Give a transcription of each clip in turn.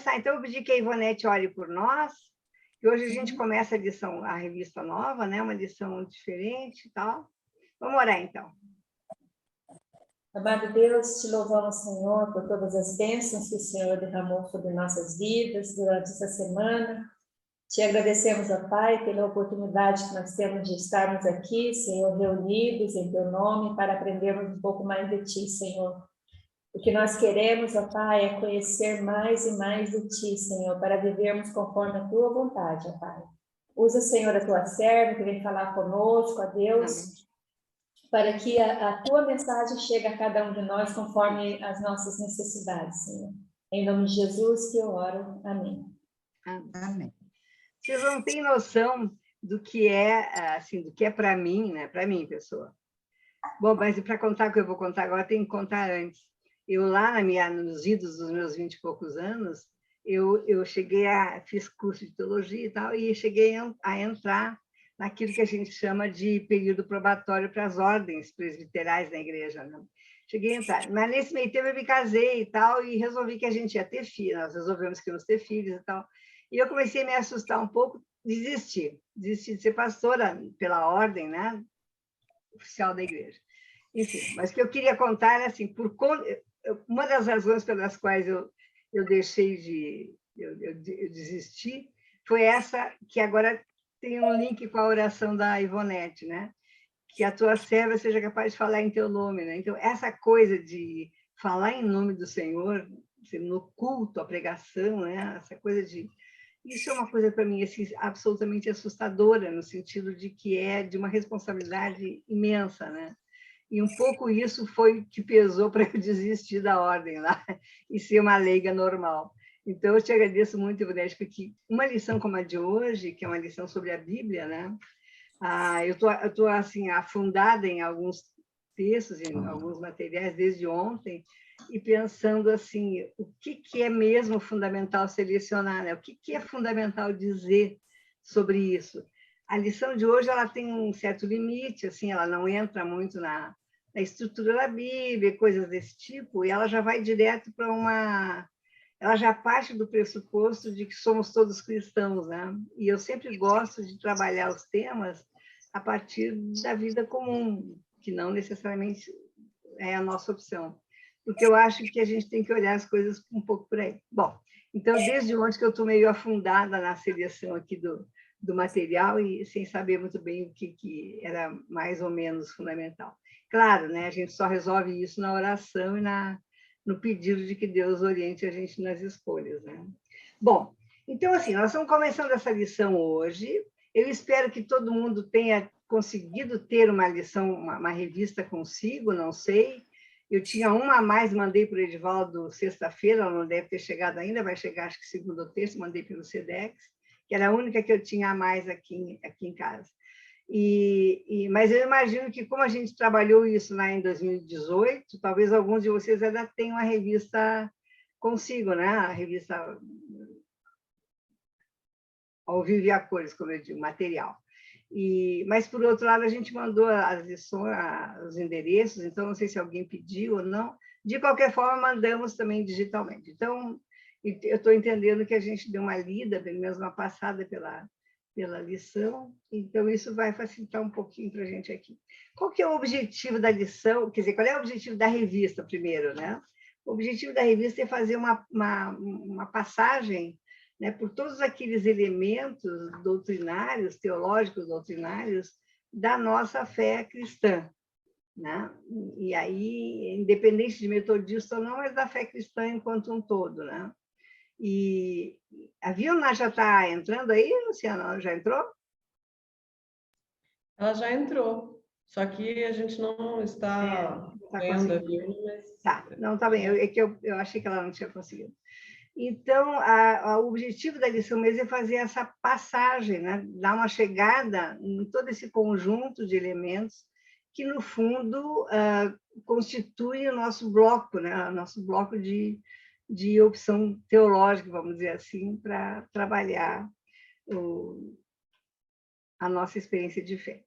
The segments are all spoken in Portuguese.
começar. Então, eu pedi que a Ivonete ore por nós, que hoje a gente começa a lição, a revista nova, né? Uma lição diferente e tal. Vamos orar, então. Amado Deus, te louvamos, Senhor, por todas as bênçãos que o Senhor derramou sobre nossas vidas durante essa semana. Te agradecemos, ó Pai, pela oportunidade que nós temos de estarmos aqui, Senhor, reunidos em Teu nome, para aprendermos um pouco mais de Ti, Senhor. O que nós queremos, ó Pai, é conhecer mais e mais de Ti, Senhor, para vivermos conforme a Tua vontade, ó Pai. Usa, Senhor, a Tua serva que vem falar conosco, ó Deus, para que a Tua mensagem chegue a cada um de nós conforme as nossas necessidades, Senhor. Em nome de Jesus que eu oro. Amém. Amém. Vocês não têm noção do que é, assim, do que é para mim, né? Para mim, pessoa. Bom, mas para contar o que eu vou contar agora, tem que contar antes. Eu lá nos idos dos meus 20 e poucos anos, eu fiz curso de teologia e tal, e cheguei a entrar naquilo que a gente chama de período probatório para as ordens presbiterais na igreja, né? Cheguei a entrar. Mas nesse meio tempo eu me casei e tal, e resolvi que a gente ia ter filhos, nós resolvemos que íamos ter filhos e tal. E eu comecei a me assustar um pouco, desisti de ser pastora pela ordem, né, oficial da igreja. Enfim, mas o que eu queria contar é assim, uma das razões pelas quais eu deixei eu desisti foi essa, que agora tem um link com a oração da Ivonete, né? Que a tua serva seja capaz de falar em teu nome, né? Então, essa coisa de falar em nome do Senhor, no culto, a pregação, né? Essa coisa de... Isso é uma coisa, para mim, assim, absolutamente assustadora, no sentido de que é de uma responsabilidade imensa, né? E um pouco isso foi que pesou para eu desistir da ordem lá e ser uma leiga normal. Então, eu te agradeço muito, Ivonete, porque uma lição como a de hoje, que é uma lição sobre a Bíblia, né? Eu tô assim, afundada em alguns textos, em alguns materiais desde ontem, e pensando assim, o que é mesmo fundamental selecionar, né? O que é fundamental dizer sobre isso? A lição de hoje ela tem um certo limite, assim, ela não entra muito na estrutura da Bíblia, coisas desse tipo, e ela já vai direto para ela já parte do pressuposto de que somos todos cristãos, né? E eu sempre gosto de trabalhar os temas a partir da vida comum, que não necessariamente é a nossa opção, porque eu acho que a gente tem que olhar as coisas um pouco por aí. Bom, então, desde ontem que eu estou meio afundada na seleção aqui do material e sem saber muito bem o que era mais ou menos fundamental. Claro, né, a gente só resolve isso na oração e no pedido de que Deus oriente a gente nas escolhas, né? Bom, então, assim, nós estamos começando essa lição hoje. Eu espero que todo mundo tenha conseguido ter uma lição, uma revista consigo, não sei. Eu tinha uma a mais, mandei para o Edivaldo sexta-feira, ela não deve ter chegado ainda, vai chegar acho que segunda ou terça, mandei pelo Sedex, que era a única que eu tinha a mais aqui em casa. Mas eu imagino que, como a gente trabalhou isso lá em 2018, talvez alguns de vocês ainda tenham a revista consigo, né? A revista ao vivo e a cores, como eu digo, material. Mas, por outro lado, a gente mandou as lições, os endereços, então não sei se alguém pediu ou não. De qualquer forma, mandamos também digitalmente. Então, eu estou entendendo que a gente deu uma lida, pelo menos uma passada pela lição, então isso vai facilitar um pouquinho para a gente aqui. Qual que é o objetivo da lição? Quer dizer, qual é o objetivo da revista, primeiro, né? O objetivo da revista é fazer uma passagem, né, por todos aqueles elementos doutrinários, teológicos doutrinários, da nossa fé cristã, né? E aí, independente de metodista ou não, mas da fé cristã enquanto um todo, né? E a Vilna já está entrando aí, Luciana? Já entrou? Ela já entrou, só que a gente não está vendo a Vilna, mas... Tá, não, tá bem, é que eu achei que ela não tinha conseguido. Então, o objetivo da lição mesmo é fazer essa passagem, né? Dar uma chegada em todo esse conjunto de elementos que, no fundo, constitui o nosso bloco, né? O nosso bloco de opção teológica, vamos dizer assim, para trabalhar a nossa experiência de fé.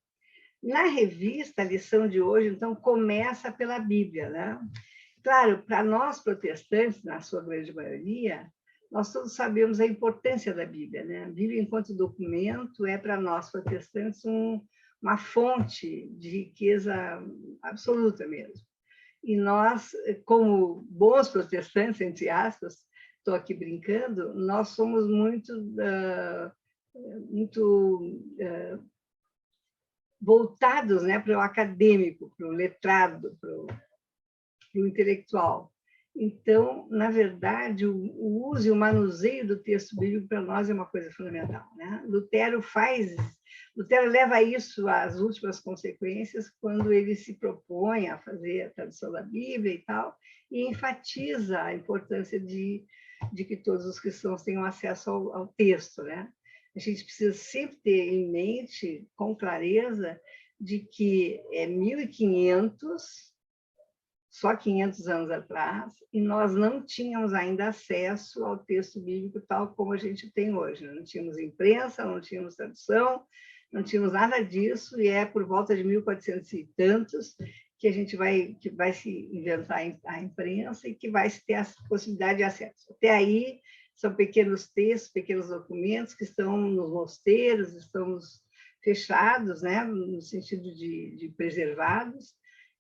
Na revista, a lição de hoje, então, começa pela Bíblia, né? Claro, para nós protestantes, na sua grande maioria, nós todos sabemos a importância da Bíblia, né? A Bíblia, enquanto documento, é para nós protestantes uma fonte de riqueza absoluta mesmo. E nós, como bons protestantes, entre aspas, estou aqui brincando, nós somos muito voltados, né, para o acadêmico, para o letrado, para o intelectual. Então, na verdade, o uso e o manuseio do texto bíblico para nós é uma coisa fundamental, né? Lutero leva isso às últimas consequências quando ele se propõe a fazer a tradução da Bíblia e tal, e enfatiza a importância de que todos os cristãos tenham acesso ao texto, né? A gente precisa sempre ter em mente, com clareza, de que é 1500, só 500 anos atrás, e nós não tínhamos ainda acesso ao texto bíblico tal como a gente tem hoje. Não tínhamos imprensa, não tínhamos tradução, não tínhamos nada disso, e é por volta de 1400 e tantos que a gente que vai se inventar a imprensa e que vai se ter a possibilidade de acesso. Até aí, são pequenos textos, pequenos documentos que estão nos mosteiros, estamos fechados, né, no sentido de preservados,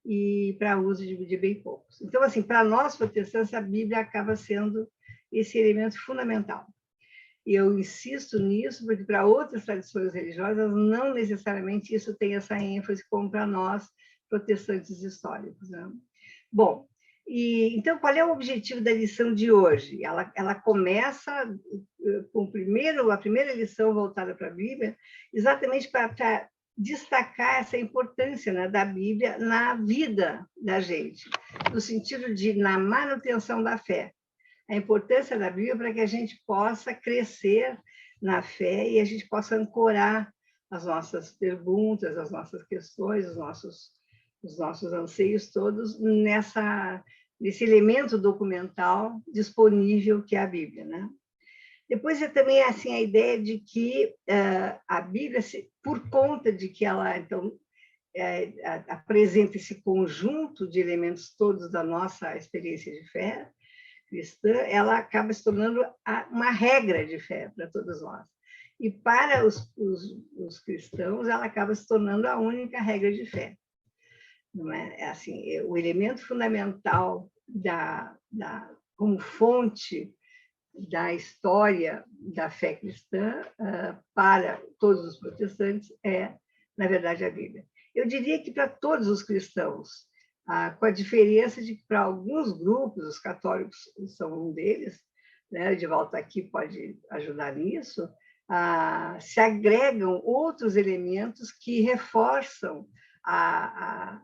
e para uso de bem poucos. Então, assim, para nós protestantes, a Bíblia acaba sendo esse elemento fundamental. E eu insisto nisso, porque para outras tradições religiosas, não necessariamente isso tem essa ênfase como para nós, protestantes históricos, né? Bom, então, qual é o objetivo da lição de hoje? Ela começa com a primeira lição voltada para a Bíblia, exatamente para destacar essa importância, né, da Bíblia na vida da gente, no sentido na manutenção da fé. A importância da Bíblia para que a gente possa crescer na fé e a gente possa ancorar as nossas perguntas, as nossas questões, os nossos anseios todos nesse elemento documental disponível que é a Bíblia, né? Depois é também assim a ideia de que a Bíblia, por conta de que ela então apresenta esse conjunto de elementos todos da nossa experiência de fé cristã, ela acaba se tornando uma regra de fé para todos nós. E para os cristãos, ela acaba se tornando a única regra de fé. Não é? Assim, o elemento fundamental como fonte da história da fé cristã para todos os protestantes na verdade, a Bíblia. Eu diria que para todos os cristãos, com a diferença de que para alguns grupos, os católicos são um deles, né? O Edivaldo está aqui, pode ajudar nisso, se agregam outros elementos que reforçam a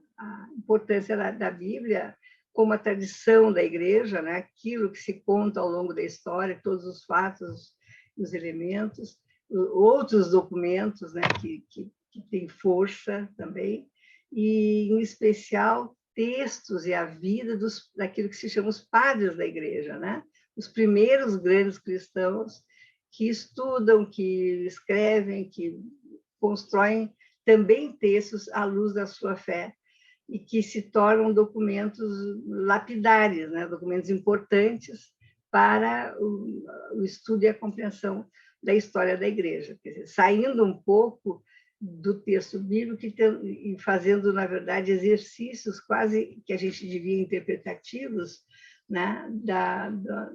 importância da Bíblia como a tradição da igreja, né? Aquilo que se conta ao longo da história, todos os fatos, os elementos, outros documentos, né? que têm força também, e, em especial, textos e a vida daquilo que se chama os padres da igreja, né? Os primeiros grandes cristãos que estudam, que escrevem, que constroem também textos à luz da sua fé, e que se tornam documentos lapidares, né? Documentos importantes para o estudo e a compreensão da história da igreja. Quer dizer, saindo um pouco do texto bíblico e fazendo, na verdade, exercícios quase que a gente diria interpretativos, né?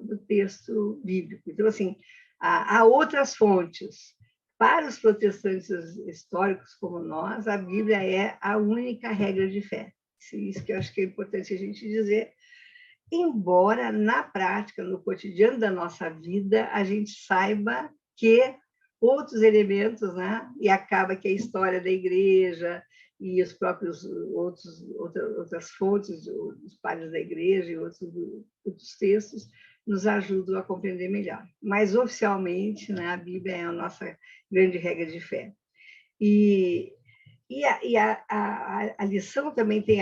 do texto bíblico. Então, assim, há outras fontes. Para os protestantes históricos como nós, a Bíblia é a única regra de fé. Isso que eu acho que é importante a gente dizer, embora na prática, no cotidiano da nossa vida, a gente saiba que outros elementos, né? E acaba que a história da igreja e os próprios outras fontes, os padres da igreja e outros textos, nos ajudam a compreender melhor. Mas, oficialmente, né, a Bíblia é a nossa grande regra de fé. E a lição também tem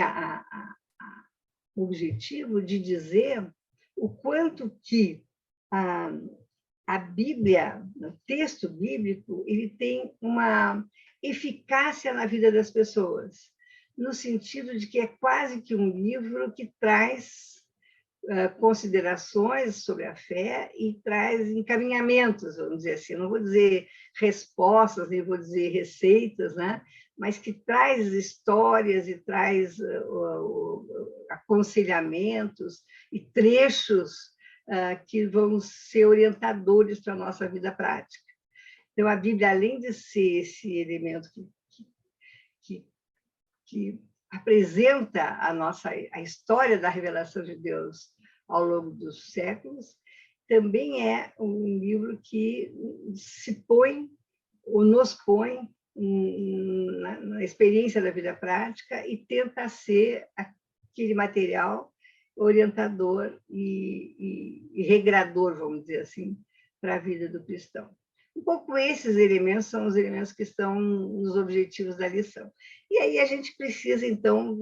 o objetivo de dizer o quanto que a Bíblia, o texto bíblico, ele tem uma eficácia na vida das pessoas, no sentido de que é quase que um livro que traz considerações sobre a fé e traz encaminhamentos, vamos dizer assim, não vou dizer respostas, nem vou dizer receitas, né? Mas que traz histórias e traz aconselhamentos e trechos que vão ser orientadores para a nossa vida prática. Então, a Bíblia, além de ser esse elemento que apresenta a história da revelação de Deus ao longo dos séculos, também é um livro que se põe, ou nos põe, na experiência da vida prática e tenta ser aquele material orientador e regrador, vamos dizer assim, para a vida do cristão. Um pouco esses elementos são os elementos que estão nos objetivos da lição. E aí a gente precisa, então,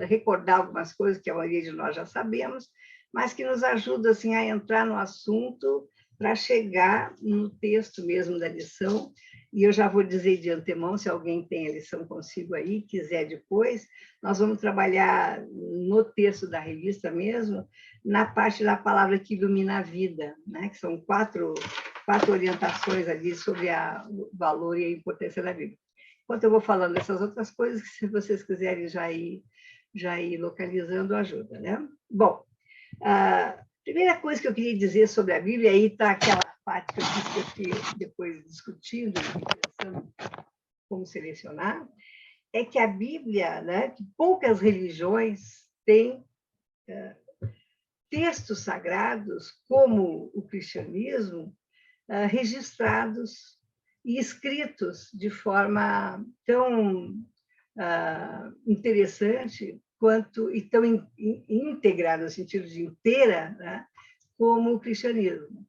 recordar algumas coisas que a maioria de nós já sabemos, mas que nos ajudam assim, a entrar no assunto para chegar no texto mesmo da lição. E eu já vou dizer de antemão, se alguém tem a lição consigo aí, quiser depois, nós vamos trabalhar no texto da revista mesmo, na parte da palavra que ilumina a vida, né? Que são quatro orientações ali sobre o valor e a importância da Bíblia. Enquanto eu vou falando dessas outras coisas, se vocês quiserem já ir localizando, ajuda, né? Bom, a primeira coisa que eu queria dizer sobre a Bíblia, aí está aquela parte que eu disse que eu fiquei depois discutindo, pensando como selecionar, é que a Bíblia, né, que poucas religiões têm textos sagrados, como o cristianismo, registrados e escritos de forma tão interessante quanto e tão íntegra, no sentido de inteira, né, como o cristianismo.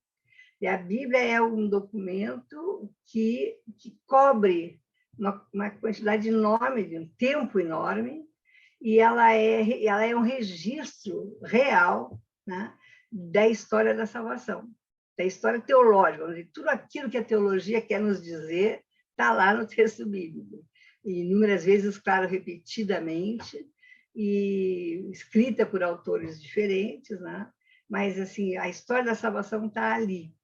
E a Bíblia é um documento que cobre uma quantidade enorme, de um tempo enorme, e ela é um registro real, né, da história da salvação, da história teológica. Tudo aquilo que a teologia quer nos dizer está lá no texto bíblico. E inúmeras vezes, claro, repetidamente, e escrita por autores diferentes, né? Mas assim, a história da salvação está ali.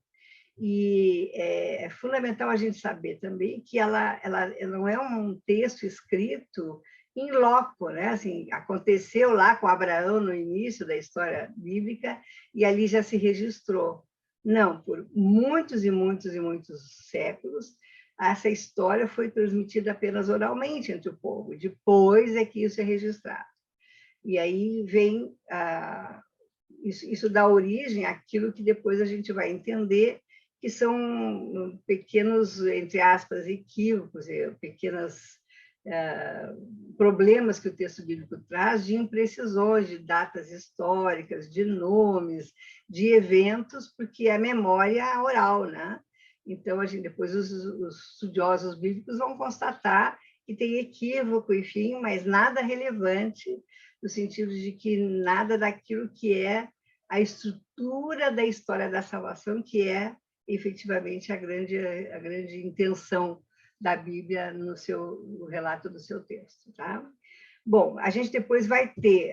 E é fundamental a gente saber também que ela não é um texto escrito em loco, né? Assim, aconteceu lá com Abraão no início da história bíblica e ali já se registrou. Não, por muitos e muitos e muitos séculos, essa história foi transmitida apenas oralmente entre o povo. Depois é que isso é registrado. E aí vem isso dá origem àquilo que depois a gente vai entender que são pequenos, entre aspas, equívocos, pequenos problemas que o texto bíblico traz de imprecisões, de datas históricas, de nomes, de eventos, porque a memória é oral, né? Então, depois os estudiosos bíblicos vão constatar que tem equívoco, enfim, mas nada relevante, no sentido de que nada daquilo que é a estrutura da história da salvação, que é efetivamente a grande intenção da Bíblia no relato do seu texto, tá? Bom, a gente depois vai ter,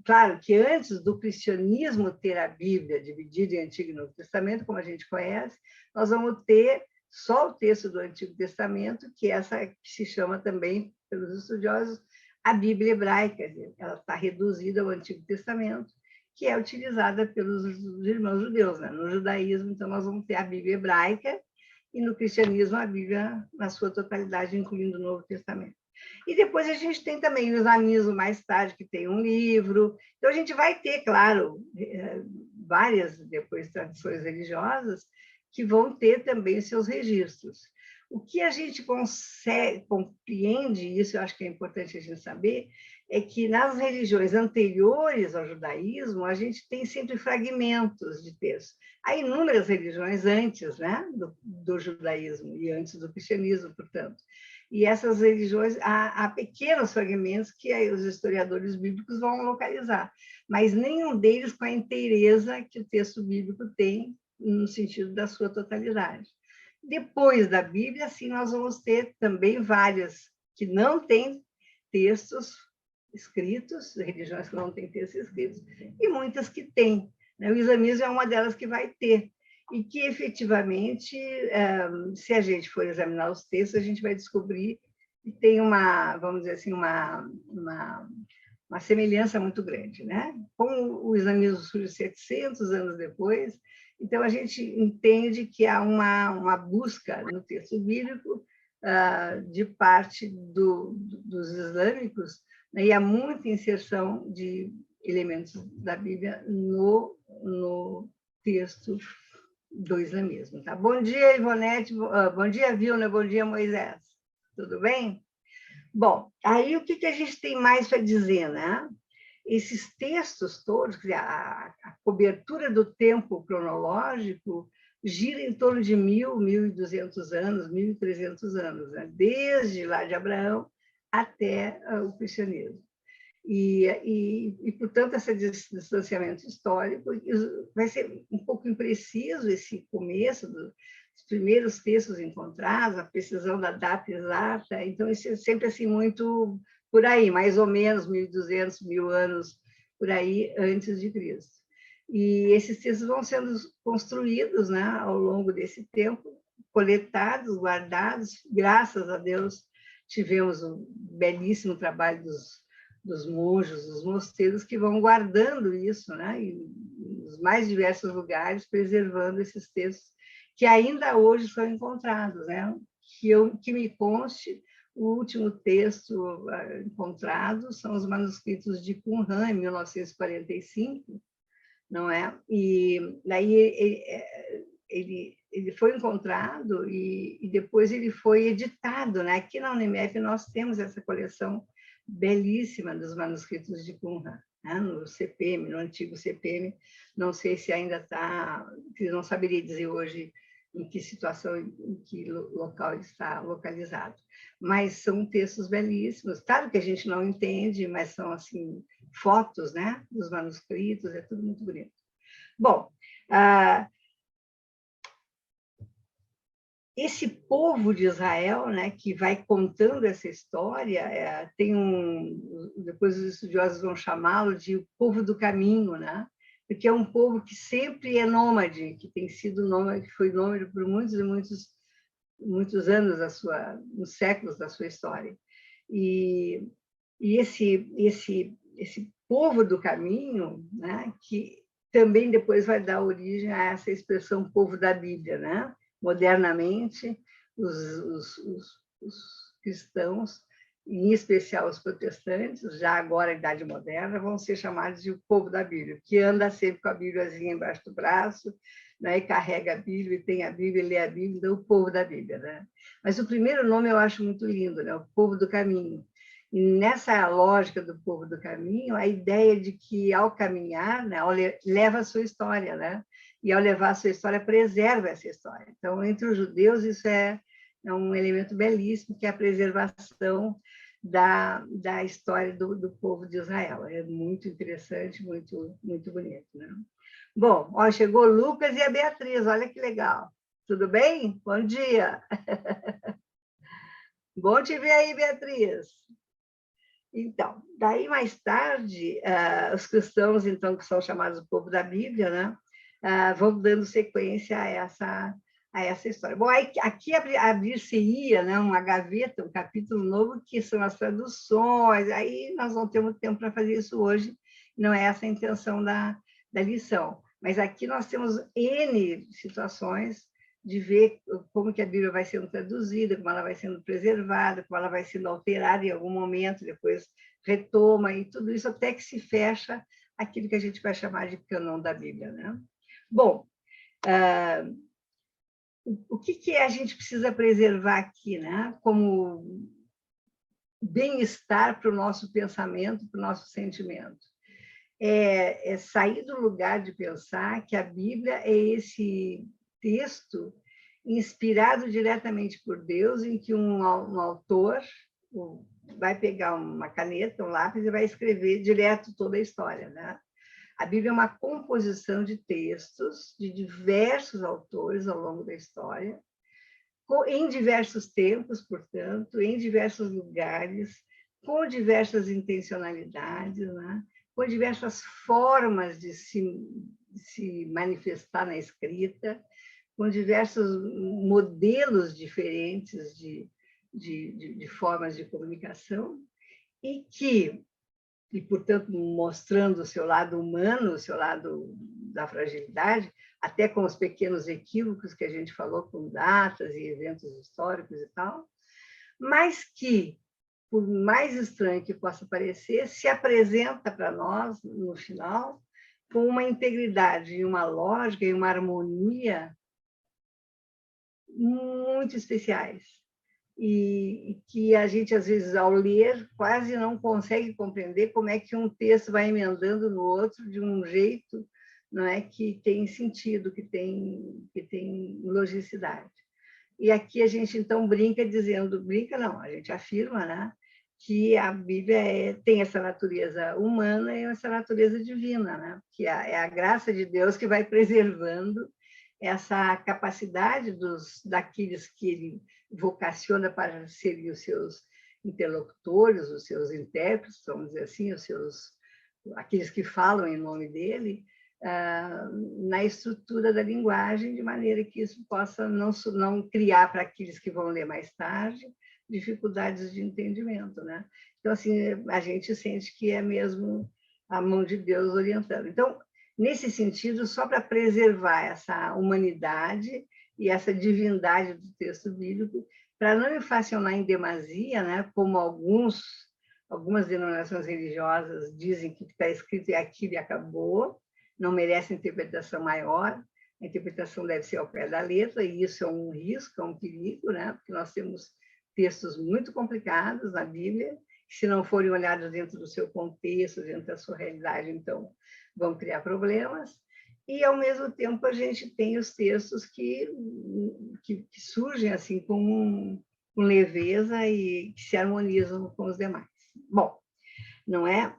claro que antes do cristianismo ter a Bíblia dividida em Antigo e Novo Testamento, como a gente conhece, nós vamos ter só o texto do Antigo Testamento, que é essa que se chama também, pelos estudiosos, a Bíblia hebraica. Ela está reduzida ao Antigo Testamento, que é utilizada pelos irmãos judeus, né? No judaísmo, então, nós vamos ter a Bíblia hebraica, e no cristianismo, a Bíblia na sua totalidade, incluindo o Novo Testamento. E depois a gente tem também o islamismo, mais tarde, que tem um livro. Então, a gente vai ter, claro, várias, depois, tradições religiosas que vão ter também seus registros. O que a gente compreende, isso eu acho que é importante a gente saber, é que nas religiões anteriores ao judaísmo, a gente tem sempre fragmentos de texto. Há inúmeras religiões antes, né, do judaísmo e antes do cristianismo, portanto. E essas religiões, há pequenos fragmentos que os historiadores bíblicos vão localizar, mas nenhum deles com a inteireza que o texto bíblico tem, no sentido da sua totalidade. Depois da Bíblia, sim, nós vamos ter também várias que não têm textos escritos, religiões que não têm textos escritos, e muitas que têm, né? O islamismo é uma delas que vai ter, e que, efetivamente, se a gente for examinar os textos, a gente vai descobrir que tem uma, vamos dizer assim, uma semelhança muito grande, né? Como o islamismo surge 700 anos depois, então a gente entende que há uma busca no texto bíblico de parte dos islâmicos, né? E há muita inserção de elementos da Bíblia no texto do islamismo. Tá? Bom dia, Ivonete, bom dia, Vilna, bom dia, Moisés. Tudo bem? Bom, aí o que a gente tem mais para dizer, né? Esses textos todos, a cobertura do tempo cronológico gira em torno de 1.200 anos, 1.300 anos, né? Desde lá de Abraão até o cristianismo. Portanto, esse distanciamento histórico vai ser um pouco impreciso esse começo dos primeiros textos encontrados, a precisão da data exata, então isso é sempre assim muito por aí, mais ou menos 1.200, 1.000 anos por aí antes de Cristo. E esses textos vão sendo construídos, né, ao longo desse tempo, coletados, guardados, graças a Deus tivemos um belíssimo trabalho dos monjos, dos mosteiros, que vão guardando isso, né? Nos mais diversos lugares, preservando esses textos que ainda hoje são encontrados, né? Que me conste, o último texto encontrado são os manuscritos de Qumran, em 1945, não é? E daí ele foi encontrado e depois ele foi editado, né? Aqui na Unimep nós temos essa coleção belíssima dos manuscritos de Qumran, né? No CPM, no antigo CPM, não sei se ainda está, não saberia dizer hoje em que situação, em que local ele está localizado, mas são textos belíssimos, claro que a gente não entende, mas são assim fotos, né, dos manuscritos, é tudo muito bonito. Bom, esse povo de Israel, né, que vai contando essa história, depois os estudiosos vão chamá-lo de povo do caminho, né? Porque é um povo que sempre é nômade, que tem sido nômade, que foi nômade por muitos e muitos anos nos séculos da sua história. E esse povo do caminho, né, que também depois vai dar origem a essa expressão povo da Bíblia, né? Modernamente, os cristãos, em especial os protestantes, já agora a Idade Moderna, vão ser chamados de o povo da Bíblia, que anda sempre com a Bíbliazinha embaixo do braço, né, e carrega a Bíblia, e tem a Bíblia, lê a Bíblia, então o povo da Bíblia. Né? Mas o primeiro nome eu acho muito lindo, né? O povo do caminho. E nessa lógica do povo do caminho, a ideia de que, ao caminhar, né, leva a sua história, né? E, ao levar a sua história, preserva essa história. Então, entre os judeus, isso é um elemento belíssimo, que é a preservação da história do povo de Israel. É muito interessante, muito, muito bonito. Né? Bom, ó, chegou o Lucas e a Beatriz, olha que legal. Tudo bem? Bom dia. Bom te ver aí, Beatriz. Então, daí mais tarde, os cristãos, então, que são chamados o povo da Bíblia, né, vão dando sequência a essa história. Bom, aqui abrir-se-ia, né, uma gaveta, um capítulo novo, que são as traduções, aí nós não temos tempo para fazer isso hoje, não é essa a intenção da lição. Mas aqui nós temos N situações de ver como que a Bíblia vai sendo traduzida, como ela vai sendo preservada, como ela vai sendo alterada em algum momento, depois retoma, e tudo isso até que se fecha aquilo que a gente vai chamar de cânon da Bíblia. Né? Bom, o que a gente precisa preservar aqui, né? Como bem-estar para o nosso pensamento, para o nosso sentimento? É sair do lugar de pensar que a Bíblia é esse texto inspirado diretamente por Deus, em que um autor vai pegar uma caneta, um lápis e vai escrever direto toda a história. Né? A Bíblia é uma composição de textos de diversos autores ao longo da história, em diversos tempos, portanto, em diversos lugares, com diversas intencionalidades, né? Com diversas formas de se manifestar na escrita, com diversos modelos diferentes de formas de comunicação, e, portanto, mostrando o seu lado humano, o seu lado da fragilidade, até com os pequenos equívocos que a gente falou, com datas e eventos históricos e tal, mas que, por mais estranho que possa parecer, se apresenta para nós, no final, com uma integridade, uma lógica e uma harmonia muito especiais. E que a gente, às vezes, ao ler, quase não consegue compreender como é que um texto vai emendando no outro de um jeito, não é, que tem sentido, que tem logicidade. E aqui a gente, então, brinca dizendo, brinca não, a gente afirma, né, que a Bíblia tem essa natureza humana e essa natureza divina, né, que é a graça de Deus que vai preservando essa capacidade daqueles que ele vocaciona para serem os seus interlocutores, os seus intérpretes, vamos dizer assim, aqueles que falam em nome dele, na estrutura da linguagem, de maneira que isso possa não criar para aqueles que vão ler mais tarde dificuldades de entendimento, né? Então, assim, a gente sente que é mesmo a mão de Deus orientando. Então, nesse sentido, só para preservar essa humanidade e essa divindade do texto bíblico, para não inflacionar em demasia, né, como algumas denominações religiosas dizem que está escrito é aquilo e acabou, não merece interpretação maior, a interpretação deve ser ao pé da letra, e isso é um risco, é um perigo, né, porque nós temos textos muito complicados na Bíblia, que se não forem olhados dentro do seu contexto, dentro da sua realidade, então vão criar problemas, e, ao mesmo tempo, a gente tem os textos que surgem assim com leveza e que se harmonizam com os demais. Bom, não é?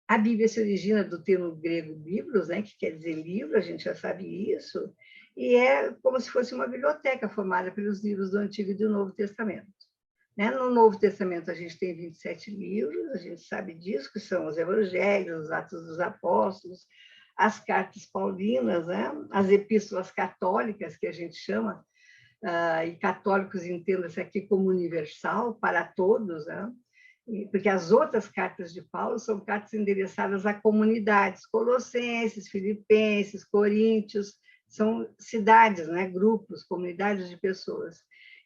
A Bíblia se origina do termo grego biblos, né, que quer dizer livro, a gente já sabe isso, e é como se fosse uma biblioteca formada pelos livros do Antigo e do Novo Testamento. No Novo Testamento, a gente tem 27 livros, a gente sabe disso, que são os Evangelhos, os Atos dos Apóstolos, as cartas paulinas, né? As epístolas católicas, que a gente chama, e católicos entendam-se aqui como universal, para todos, né? Porque as outras cartas de Paulo são cartas endereçadas a comunidades, Colossenses, Filipenses, Coríntios, são cidades, né? Grupos, comunidades de pessoas.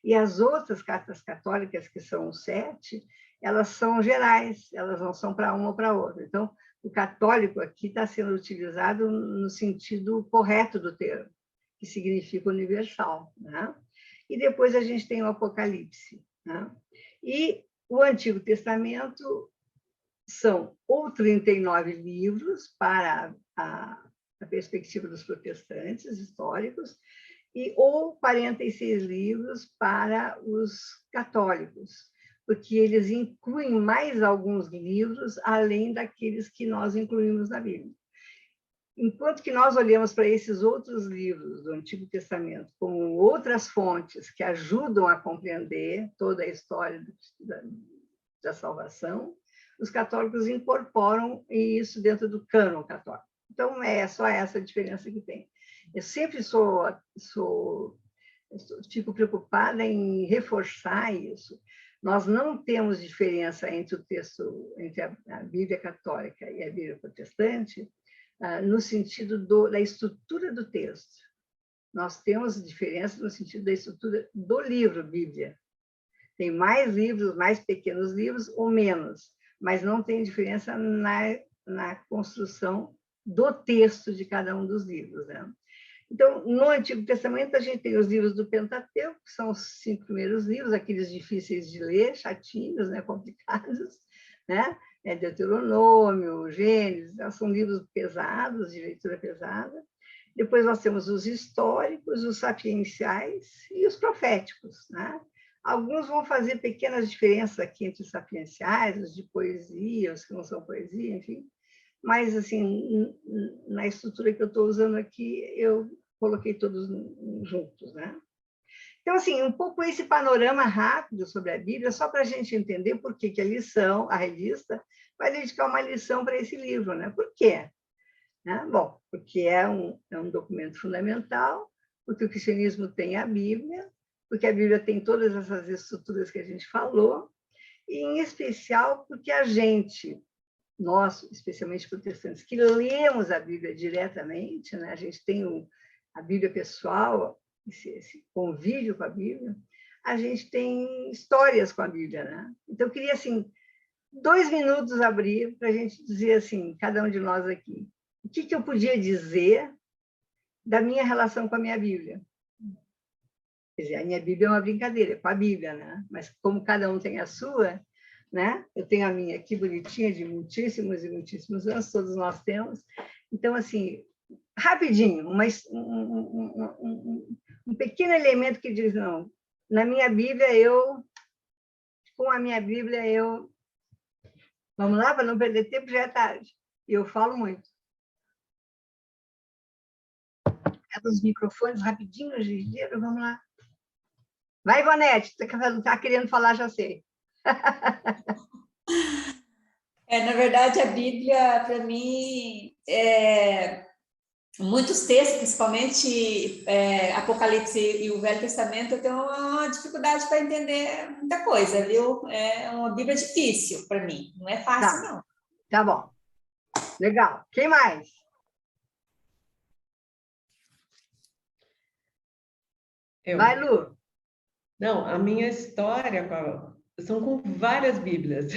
E as outras cartas católicas, que são 7, elas são gerais, elas não são para uma ou para outra. Então, o católico aqui está sendo utilizado no sentido correto do termo, que significa universal, né? E depois a gente tem o Apocalipse, né? E o Antigo Testamento são ou 39 livros para a perspectiva dos protestantes históricos, ou 46 livros para os católicos, porque eles incluem mais alguns livros além daqueles que nós incluímos na Bíblia. Enquanto que nós olhamos para esses outros livros do Antigo Testamento como outras fontes que ajudam a compreender toda a história da salvação, os católicos incorporam isso dentro do cânon católico. Então, é só essa diferença que tem. Eu sempre fico preocupada em reforçar isso. Nós não temos diferença entre o texto, entre a Bíblia católica e a Bíblia protestante, no sentido da estrutura do texto. Nós temos diferença no sentido da estrutura do livro Bíblia. Tem mais livros, mais pequenos livros ou menos, mas não tem diferença na construção do texto de cada um dos livros, né? Então, no Antigo Testamento, a gente tem os livros do Pentateuco, que são os 5 primeiros livros, aqueles difíceis de ler, chatinhos, né, complicados, né? Deuteronômio, Gênesis, são livros pesados, de leitura pesada. Depois nós temos os históricos, os sapienciais e os proféticos, né? Alguns vão fazer pequenas diferenças aqui entre os sapienciais, os de poesia, os que não são poesia, enfim. Mas, assim, na estrutura que eu estou usando aqui, eu coloquei todos juntos, né? Então, assim, um pouco esse panorama rápido sobre a Bíblia, só para a gente entender por que a lição, a revista, vai dedicar uma lição para esse livro, né? Por quê? Né? Bom, porque é um documento fundamental, porque o cristianismo tem a Bíblia, porque a Bíblia tem todas essas estruturas que a gente falou, e, em especial, porque a gente, nós, especialmente protestantes, que lemos a Bíblia diretamente, né? A gente tem a Bíblia pessoal, esse convívio com a Bíblia, a gente tem histórias com a Bíblia, né? Então, eu queria, assim, 2 minutos abrir para a gente dizer, assim, cada um de nós aqui, o que eu podia dizer da minha relação com a minha Bíblia. Quer dizer, a minha Bíblia é uma brincadeira, é com a Bíblia, né? Mas como cada um tem a sua, né? Eu tenho a minha aqui bonitinha, de muitíssimos e muitíssimos anos, todos nós temos. Então, assim, rapidinho, mas um pequeno elemento que diz, não, na minha Bíblia, com a minha Bíblia, vamos lá, para não perder tempo, já é tarde. E eu falo muito. Abre os microfones rapidinho, ligeiro, vamos lá. Vai, Ivonete, você está querendo falar, já sei. Na verdade, a Bíblia, para mim, muitos textos, principalmente Apocalipse e o Velho Testamento, eu tenho uma dificuldade para entender muita coisa, viu? É uma Bíblia difícil para mim, não é fácil, não. Tá bom. Legal. Quem mais? Vai, Lu. Não, a minha história são com várias Bíblias.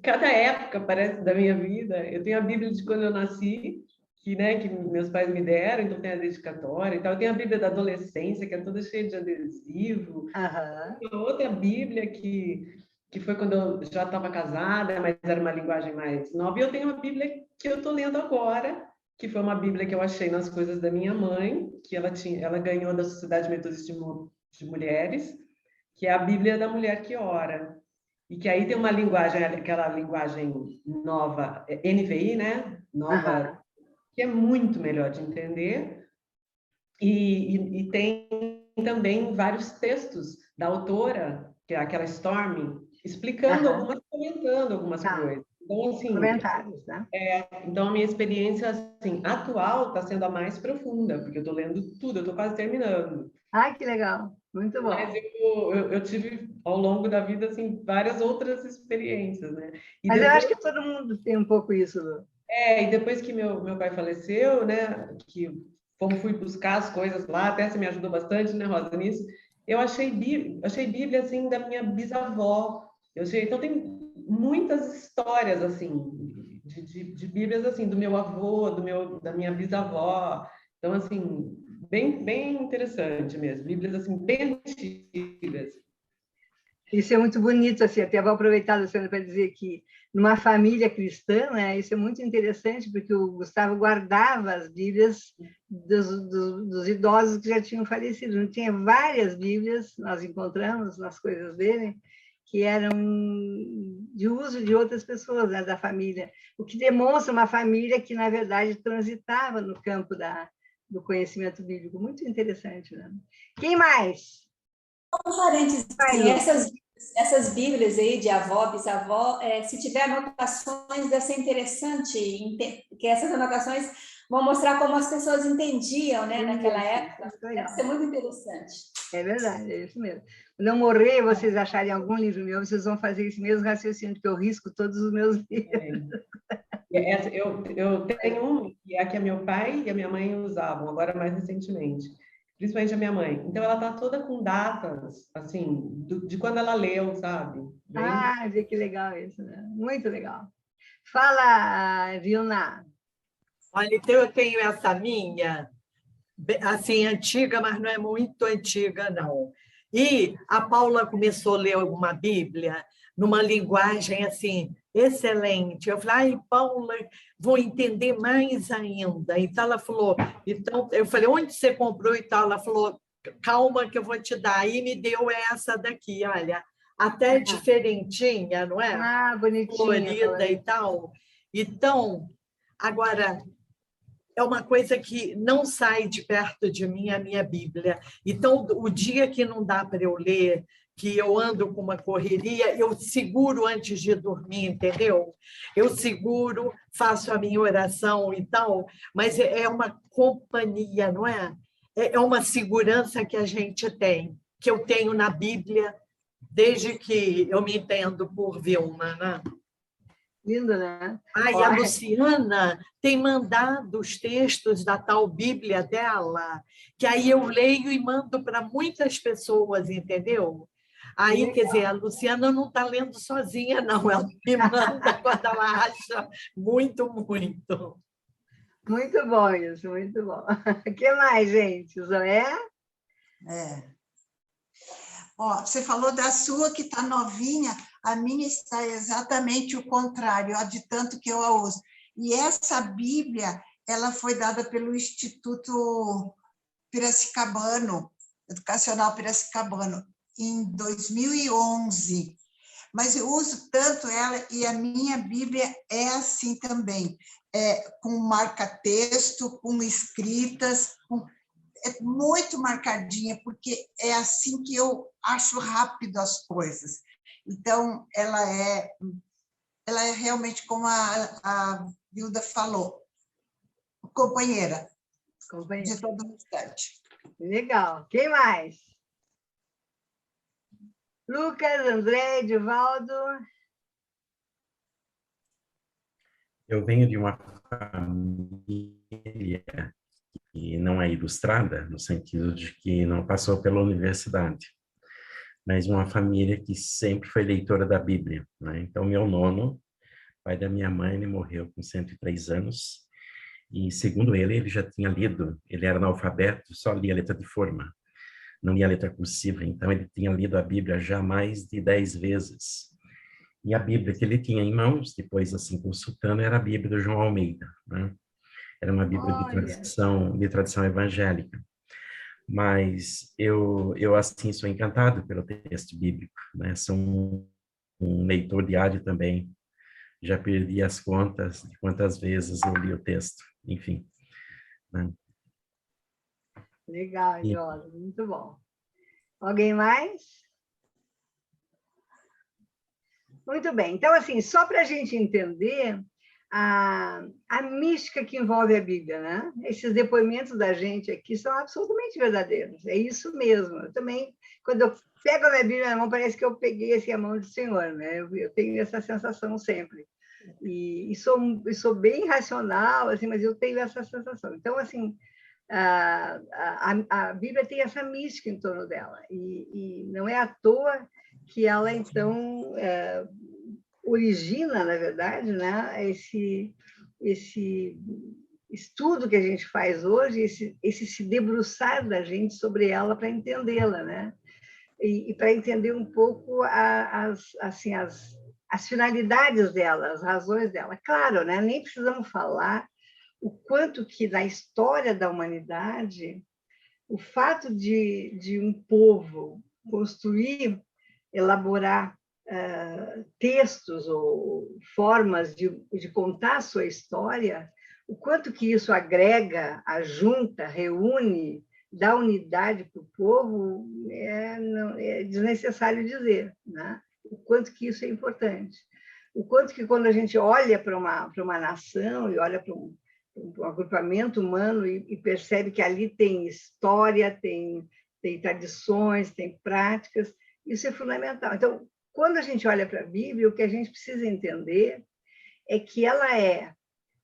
Cada época, parece, da minha vida, eu tenho a Bíblia de quando eu nasci, que meus pais me deram, então tem a dedicatória e tal. Eu tenho a Bíblia da adolescência, que é toda cheia de adesivo. Uhum. Outra Bíblia que foi quando eu já estava casada, mas era uma linguagem mais nova. E eu tenho uma Bíblia que eu estou lendo agora, que foi uma Bíblia que eu achei nas coisas da minha mãe, que ela ganhou da Sociedade Metodista de Mulheres, que é a Bíblia da Mulher que Ora. E que aí tem uma linguagem, aquela linguagem nova, NVI, né? Nova, que é muito melhor de entender. E tem também vários textos da autora, que é aquela Storm, explicando comentando algumas coisas. Então, assim, comentários, né? Então, a minha experiência assim, atual está sendo a mais profunda, porque eu estou lendo tudo, eu estou quase terminando. Ai, que legal. Muito bom. Mas eu tive, ao longo da vida, assim, várias outras experiências, né? Mas eu acho que todo mundo tem um pouco isso, Lu. E depois que meu pai faleceu, né, como fui buscar as coisas lá, até você me ajudou bastante, né, Rosa, nisso, eu achei Bíblia, assim, da minha bisavó. Então, tem muitas histórias, assim, de Bíblias, assim, do meu avô, da minha bisavó. Então, assim, bem interessante mesmo. Bíblias, assim, bem antigas. Isso é muito bonito, assim, até vou aproveitar, Luciana, para dizer que numa família cristã, né, isso é muito interessante, porque o Gustavo guardava as Bíblias dos idosos que já tinham falecido. Não tinha várias Bíblias, nós encontramos nas coisas dele, que eram de uso de outras pessoas, né, da família, o que demonstra uma família que, na verdade, transitava no campo do conhecimento bíblico. Muito interessante, né? Quem mais? Um parênteses, essas Bíblias aí de avó, bisavó, se tiver anotações, deve ser interessante, que essas anotações vão mostrar como as pessoas entendiam, né, naquela época. Deve ser muito interessante. É verdade, é isso mesmo. Quando eu morrer, vocês acharem algum livro meu, vocês vão fazer esse mesmo raciocínio, porque eu risco todos os meus livros. Eu tenho um, que é que meu pai e a minha mãe usavam, agora mais recentemente. Principalmente a minha mãe. Então, ela está toda com datas, assim, de quando ela leu, sabe? Vê que legal isso, né? Muito legal. Fala, Vilna. Olha, então eu tenho essa minha, assim, antiga, mas não é muito antiga, não. E a Paula começou a ler uma Bíblia numa linguagem, assim, excelente. Eu falei, ai, Paula, vou entender mais ainda. Então, ela falou, eu falei, onde você comprou e tal? Ela falou, calma que eu vou te dar. E me deu essa daqui, olha, até diferentinha, não é? Bonitinha. Colorida e tal. Então, agora, é uma coisa que não sai de perto de mim, a minha Bíblia. Então, o dia que não dá para eu ler, que eu ando com uma correria, eu seguro antes de dormir, entendeu? Eu seguro, faço a minha oração e tal, mas é uma companhia, não é? É uma segurança que a gente tem, que eu tenho na Bíblia, desde que eu me entendo por Vilma, né? Lindo, né? E a Luciana tem mandado os textos da tal Bíblia dela, que aí eu leio e mando para muitas pessoas, entendeu? Aí, quer dizer, a Luciana não está lendo sozinha, não. Ela me manda quando ela acha muito, muito. Muito bom isso, muito bom. O que mais, gente? Zoé? Ó, você falou da sua que está novinha, a minha está exatamente o contrário, ó, de tanto que eu a uso. E essa Bíblia, ela foi dada pelo Instituto Piracicabano, Educacional Piracicabano, em 2011. Mas eu uso tanto ela, e a minha Bíblia é assim também, com marca-texto, com escritas, é muito marcadinha, porque é assim que eu acho rápido as coisas. Então, ela é realmente, como a Vilda falou, companheira de todo instante. Legal. Quem mais? Lucas, André, Edivaldo. Eu venho de uma família que não é ilustrada, no sentido de que não passou pela universidade, mas uma família que sempre foi leitora da Bíblia, né? Então, meu nono, pai da minha mãe, ele morreu com 103 anos, e segundo ele já tinha lido, ele era analfabeto, só lia a letra de forma, não lia a letra cursiva, então ele tinha lido a Bíblia já mais de 10 vezes. E a Bíblia que ele tinha em mãos, depois, assim, consultando, era a Bíblia do João Almeida, né? Era uma Bíblia de tradição evangélica. Mas eu assim, sou encantado pelo texto bíblico, né? Sou um leitor diário também. Já perdi as contas de quantas vezes eu li o texto, enfim. Né? Legal, Josa, muito bom. Alguém mais? Muito bem. Então, assim, só para a gente entender a mística que envolve a Bíblia, né? Esses depoimentos da gente aqui são absolutamente verdadeiros. É isso mesmo. Eu também, quando eu pego a minha Bíblia na mão, parece que eu peguei assim, a mão do Senhor, né? Eu tenho essa sensação sempre. E sou bem racional, assim, mas eu tenho essa sensação. Então, assim, a Bíblia tem essa mística em torno dela. E não é à toa que ela, então, origina, na verdade, né, esse estudo que a gente faz hoje, esse se debruçar da gente sobre ela para entendê-la, né? E para entender um pouco as finalidades dela, as razões dela. Claro, né, nem precisamos falar o quanto que na história da humanidade o fato de um povo construir, elaborar textos ou formas de contar a sua história, o quanto que isso agrega, ajunta, reúne, dá unidade para o povo, é desnecessário dizer, né? O quanto que isso é importante. O quanto que quando a gente olha para uma nação e olha para um agrupamento humano e percebe que ali tem história, tem tradições, tem práticas, isso é fundamental. Então, quando a gente olha para a Bíblia, o que a gente precisa entender é que ela é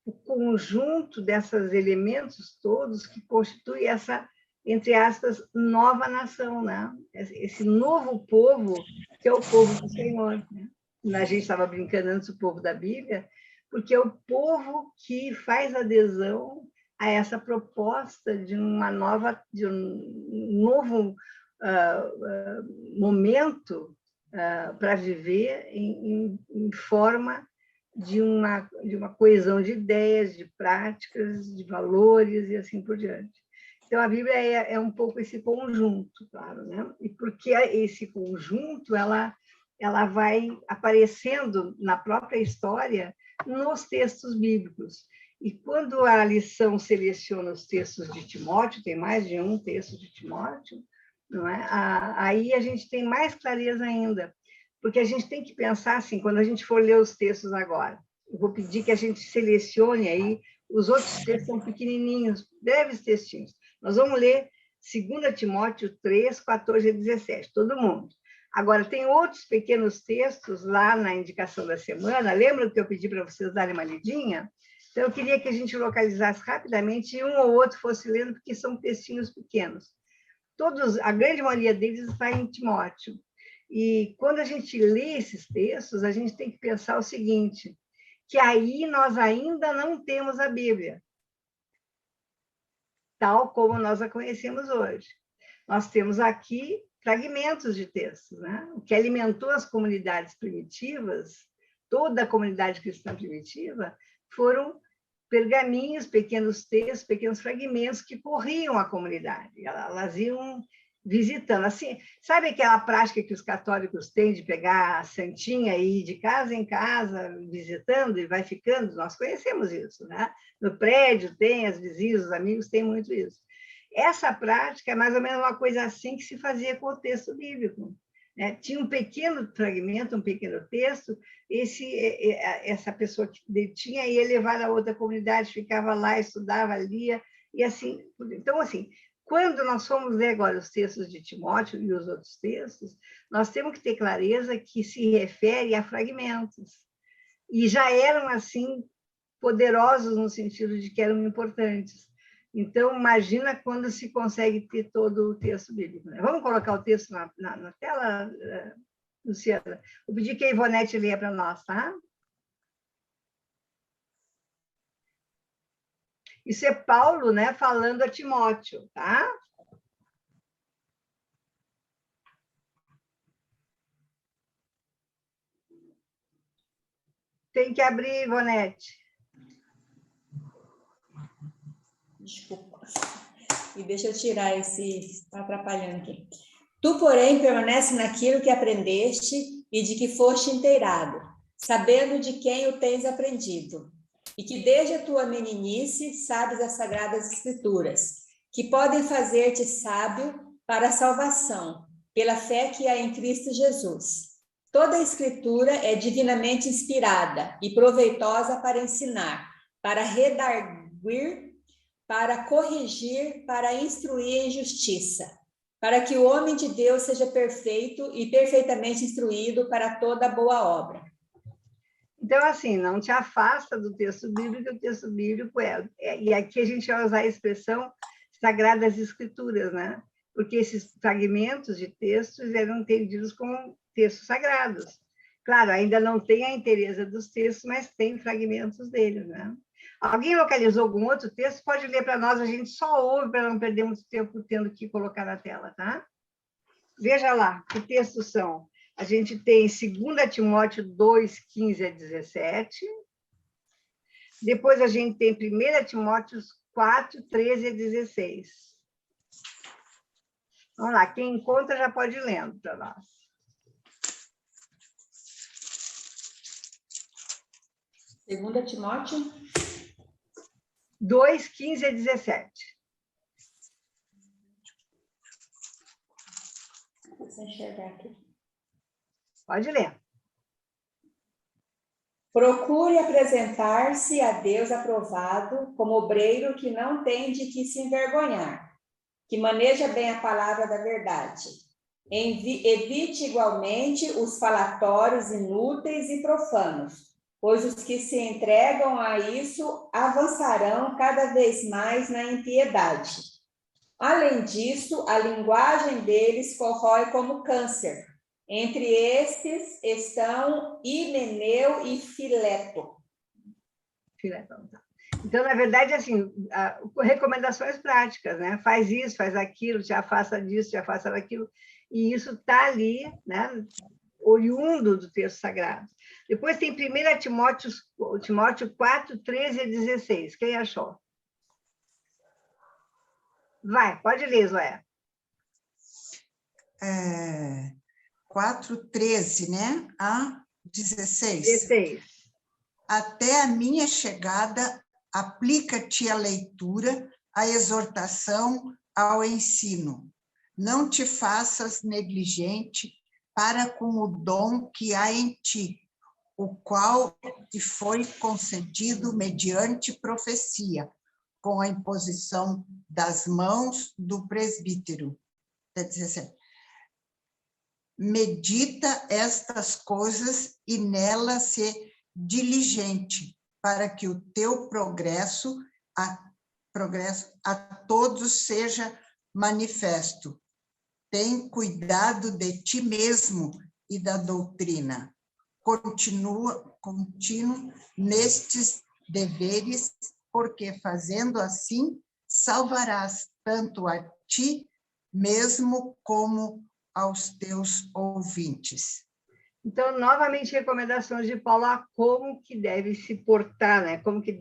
o conjunto desses elementos todos que constitui essa, entre aspas, nova nação, né? Esse novo povo, que é o povo do Senhor. Né? A gente estava brincando antes do povo da Bíblia, porque é o povo que faz adesão a essa proposta de um novo momento para viver em forma de uma coesão de ideias, de práticas, de valores e assim por diante. Então, a Bíblia é um pouco esse conjunto, claro, né? E porque esse conjunto, ela vai aparecendo na própria história nos textos bíblicos. E quando a lição seleciona os textos de Timóteo, tem mais de um texto de Timóteo, não é? Aí a gente tem mais clareza ainda, porque a gente tem que pensar assim, quando a gente for ler os textos agora, eu vou pedir que a gente selecione aí, os outros textos são pequenininhos, breves textinhos. Nós vamos ler 2 Timóteo 3, 14 a 17, todo mundo. Agora, tem outros pequenos textos lá na indicação da semana, lembra que eu pedi para vocês darem uma lidinha? Então, eu queria que a gente localizasse rapidamente e um ou outro fosse lendo, porque são textinhos pequenos. A grande maioria deles está em Timóteo. E quando a gente lê esses textos, a gente tem que pensar o seguinte, que aí nós ainda não temos a Bíblia, tal como nós a conhecemos hoje. Nós temos aqui fragmentos de textos, né? O que alimentou as comunidades primitivas, toda a comunidade cristã primitiva, foram pergaminhos, pequenos textos, pequenos fragmentos que corriam a comunidade. Elas iam visitando. Assim, sabe aquela prática que os católicos têm de pegar a santinha e ir de casa em casa, visitando e vai ficando? Nós conhecemos isso, né? No prédio tem, as vizinhas, os amigos têm muito isso. Essa prática é mais ou menos uma coisa assim que se fazia com o texto bíblico. Né? Tinha um pequeno fragmento, um pequeno texto, essa pessoa que detinha ia levar a outra comunidade, ficava lá, estudava, lia, e assim. Então, assim, quando nós formos ler agora os textos de Timóteo e os outros textos, nós temos que ter clareza que se refere a fragmentos. E já eram, assim, poderosos no sentido de que eram importantes. Então, imagina quando se consegue ter todo o texto bíblico. Né? Vamos colocar o texto na tela, Luciana? Vou pedir que a Ivonete leia para nós, tá? Isso é Paulo, né, falando a Timóteo, tá? Tem que abrir, Ivonete. Desculpa. E deixa eu tirar esse... Está atrapalhando aqui. Tu, porém, permanece naquilo que aprendeste e de que foste inteirado, sabendo de quem o tens aprendido, e que desde a tua meninice sabes as sagradas escrituras, que podem fazer-te sábio para a salvação, pela fé que há em Cristo Jesus. Toda a escritura é divinamente inspirada e proveitosa para ensinar, para redarguir, para corrigir, para instruir em justiça, para que o homem de Deus seja perfeito e perfeitamente instruído para toda boa obra. Então, assim, não te afasta do texto bíblico, o texto bíblico e aqui a gente vai usar a expressão sagradas escrituras, né? Porque esses fragmentos de textos eram entendidos como textos sagrados. Claro, ainda não tem a inteireza dos textos, mas tem fragmentos deles, né? Alguém localizou algum outro texto? Pode ler para nós, a gente só ouve para não perder muito tempo tendo que colocar na tela, tá? Veja lá, que textos são? A gente tem 2 Timóteo 2, 15 a 17. Depois a gente tem 1 Timóteo 4, 13 a 16. Vamos lá, quem encontra já pode ir lendo para nós. 2 Timóteo 2, 15 a 17. Deixa eu enxergar aqui. Pode ler. Procure apresentar-se a Deus aprovado como obreiro que não tem de que se envergonhar, que maneja bem a palavra da verdade. Evite igualmente os falatórios inúteis e profanos, pois os que se entregam a isso avançarão cada vez mais na impiedade. Além disso, a linguagem deles corrói como câncer. Entre estes estão Himeneu e Fileto. Então, na verdade, assim, recomendações práticas, né? Faz isso, faz aquilo, te afasta disso, te afasta daquilo. E isso está ali, né? Oriundo do texto sagrado. Depois tem 1 Timóteo 4, 13 a 16. Quem achou? Vai, pode ler, Zoé. 4, 13, né? A 16. 16. Até a minha chegada Aplica-te à leitura, à exortação, ao ensino. Não te faças negligente para com o dom que há em ti, o qual te foi concedido mediante profecia, com a imposição das mãos do presbítero. Quer dizer assim, medita estas coisas e nela se diligente, para que o teu progresso a todos seja manifesto. Tem cuidado de ti mesmo e da doutrina. Contínuo nestes deveres, porque fazendo assim, salvarás tanto a ti mesmo como aos teus ouvintes. Então, novamente, recomendações de Paulo a como que deve se portar, né? Como que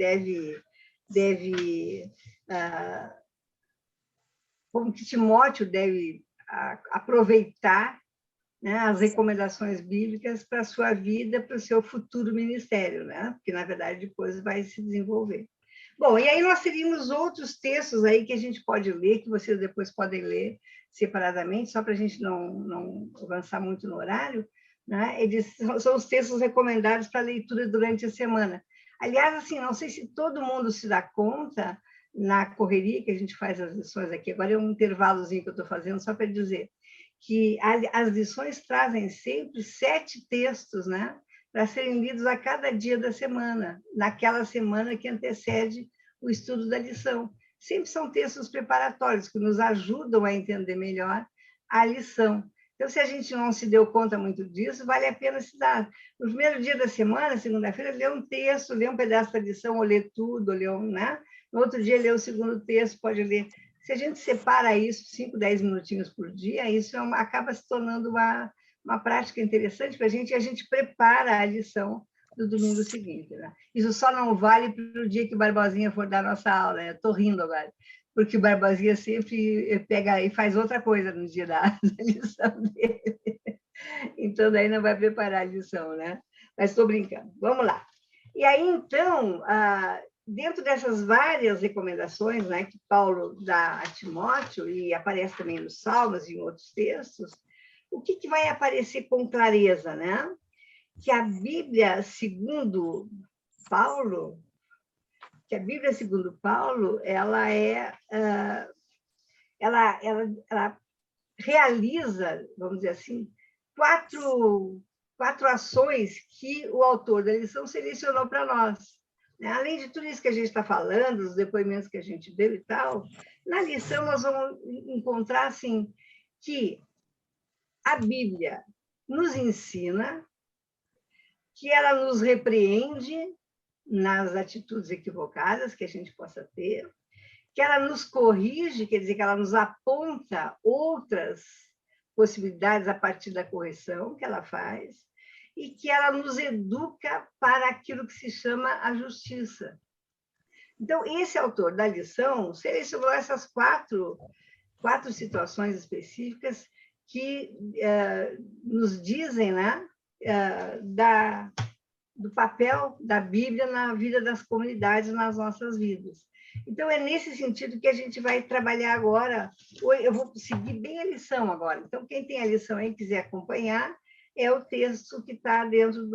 como que Timóteo deve aproveitar, né, as recomendações bíblicas para a sua vida, para o seu futuro ministério, né? Porque, na verdade, depois vai se desenvolver. Bom, e aí nós teríamos outros textos aí que a gente pode ler, que vocês depois podem ler separadamente, só para a gente não avançar muito no horário, né? Eles são os textos recomendados para leitura durante a semana. Aliás, assim, não sei se todo mundo se dá conta, na correria que a gente faz as lições aqui, agora é um intervalozinho que eu estou fazendo, só para dizer que as lições trazem sempre 7 textos, né, para serem lidos a cada dia da semana, naquela semana que antecede o estudo da lição. Sempre são textos preparatórios que nos ajudam a entender melhor a lição. Então, se a gente não se deu conta muito disso, vale a pena se dar. No primeiro dia da semana, segunda-feira, ler um texto, ler um pedaço da lição, ou ler tudo, ou ler né? No outro dia, ler o segundo texto, pode ler. Se a gente separa isso, 5, 10 minutinhos por dia, isso acaba se tornando uma prática interessante para a gente, e a gente prepara a lição do domingo seguinte. Né? Isso só não vale para o dia que o Barbosinha for dar nossa aula. Né? Eu estou rindo agora, porque o Barbosinha sempre pega e faz outra coisa no dia da lição dele. Então, daí não vai preparar a lição, né? Mas estou brincando. Vamos lá. E aí, então, dentro dessas várias recomendações, né, que Paulo dá a Timóteo, e aparece também nos Salmos e em outros textos, o que vai aparecer com clareza, né? Que a Bíblia, segundo Paulo, ela realiza, vamos dizer assim, quatro ações que o autor da lição selecionou para nós. Além de tudo isso que a gente está falando, os depoimentos que a gente deu e tal, na lição nós vamos encontrar assim, que a Bíblia nos ensina, que ela nos repreende nas atitudes equivocadas que a gente possa ter, que ela nos corrige, quer dizer, que ela nos aponta outras possibilidades a partir da correção que ela faz, e que ela nos educa para aquilo que se chama a justiça. Então, esse autor da lição selecionou essas quatro situações específicas que nos dizem, né, do papel da Bíblia na vida das comunidades, nas nossas vidas. Então, é nesse sentido que a gente vai trabalhar agora. Eu vou seguir bem a lição agora. Então, quem tem a lição aí quiser acompanhar, é o texto que está dentro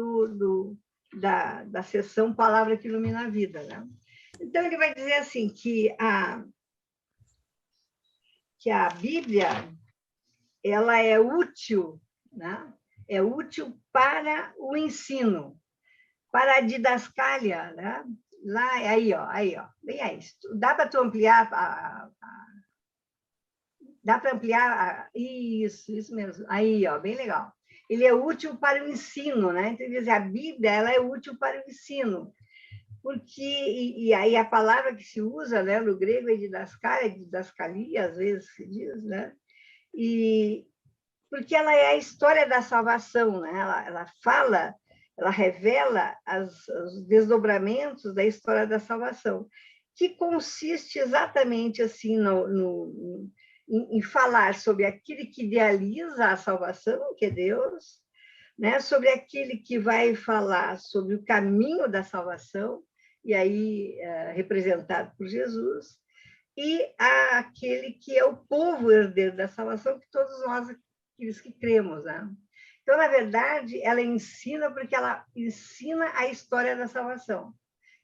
da seção Palavra que Ilumina a Vida. Né? Então, ele vai dizer assim, que a Bíblia ela é útil, né? É útil para o ensino, para a didascália, né? Lá, aí, ó, bem aí. Dá para tu ampliar dá para ampliar isso mesmo. Aí, ó, bem legal. Ele é útil para o ensino, né? Então, quer dizer, a Bíblia ela é útil para o ensino, porque e aí a palavra que se usa, né, no grego é didascalia, às vezes se diz, né? E porque ela é a história da salvação, né? Ela revela os desdobramentos da história da salvação, que consiste exatamente assim em falar sobre aquele que idealiza a salvação, que é Deus, né? Sobre aquele que vai falar sobre o caminho da salvação e aí representado por Jesus, e aquele que é o povo herdeiro da salvação, que todos nós, aqueles que cremos, né? Então, na verdade, ela ensina porque ela ensina a história da salvação,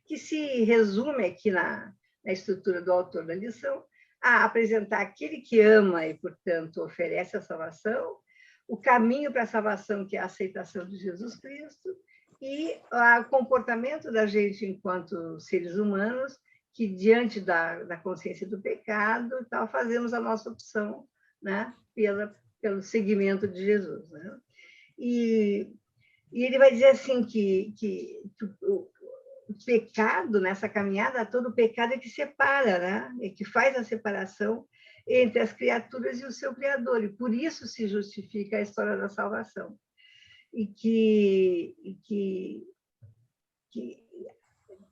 que se resume aqui na estrutura do autor da lição, a apresentar aquele que ama e, portanto, oferece a salvação, o caminho para a salvação, que é a aceitação de Jesus Cristo, e o comportamento da gente enquanto seres humanos, que, diante da consciência do pecado, tal, fazemos a nossa opção, né, pelo seguimento de Jesus. Né? E ele vai dizer assim que o pecado, nessa caminhada, todo o pecado é que separa, né? É que faz a separação entre as criaturas e o seu Criador, e por isso se justifica a história da salvação. E que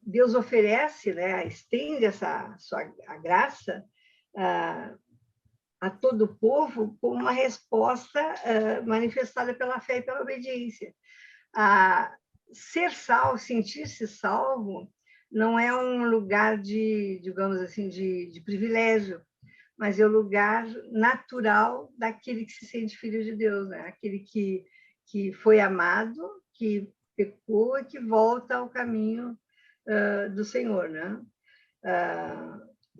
Deus oferece, né, estende a graça a todo o povo como uma resposta manifestada pela fé e pela obediência. Ser salvo, sentir-se salvo, não é um lugar de, digamos assim, de privilégio, mas é o lugar natural daquele que se sente filho de Deus, né? Aquele que foi amado, que pecou e que volta ao caminho do Senhor, né?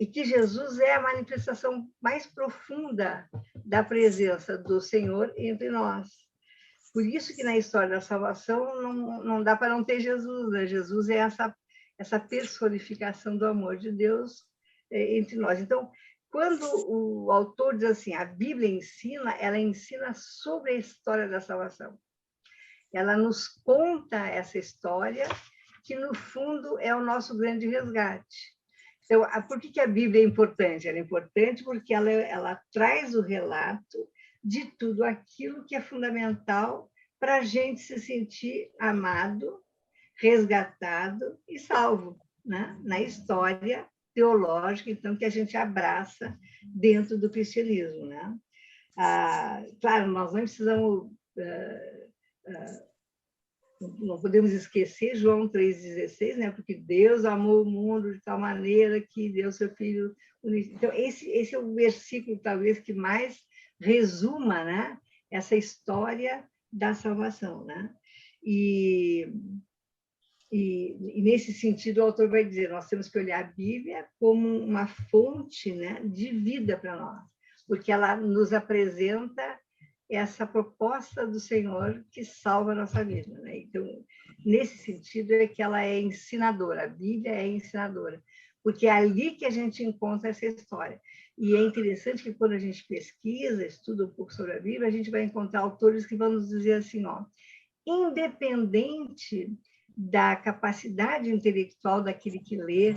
E que Jesus é a manifestação mais profunda da presença do Senhor entre nós. Por isso que na história da salvação não dá para não ter Jesus, né? Jesus é essa personificação do amor de Deus entre nós. Então, quando o autor diz assim, a Bíblia ensina, ela ensina sobre a história da salvação. Ela nos conta essa história, que no fundo é o nosso grande resgate. Então, por que a Bíblia é importante? Ela é importante porque ela traz o relato de tudo aquilo que é fundamental para a gente se sentir amado, resgatado e salvo, né? Na história teológica, então, que a gente abraça dentro do cristianismo, né? Claro, nós não precisamos... não podemos esquecer João 3,16, né? Porque Deus amou o mundo de tal maneira que deu seu Filho. Então, esse é o versículo, talvez, que mais resuma, né, essa história da salvação. Né? E nesse sentido, o autor vai dizer, nós temos que olhar a Bíblia como uma fonte, né, de vida para nós, porque ela nos apresenta essa proposta do Senhor que salva a nossa vida. Né? Então, nesse sentido, é que ela é ensinadora, a Bíblia é ensinadora, porque é ali que a gente encontra essa história. E é interessante que quando a gente pesquisa, estuda um pouco sobre a Bíblia, a gente vai encontrar autores que vão nos dizer assim, ó, independente da capacidade intelectual daquele que lê,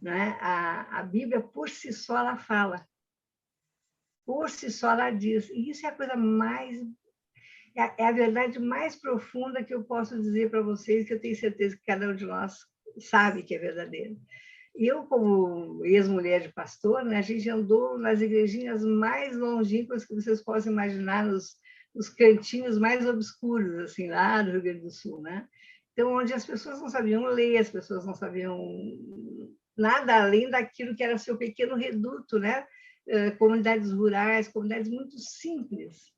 né, a Bíblia, por si só, ela fala. Por si só, ela diz. E isso é a coisa mais... É a verdade mais profunda que eu posso dizer para vocês, que eu tenho certeza que cada um de nós sabe que é verdadeiro. Eu, como ex-mulher de pastor, né, a gente andou nas igrejinhas mais longínquas que vocês possam imaginar, nos cantinhos mais obscuros, assim, lá do Rio Grande do Sul, né? Então, onde as pessoas não sabiam ler, as pessoas não sabiam nada além daquilo que era seu pequeno reduto, né? Comunidades rurais, comunidades muito simples.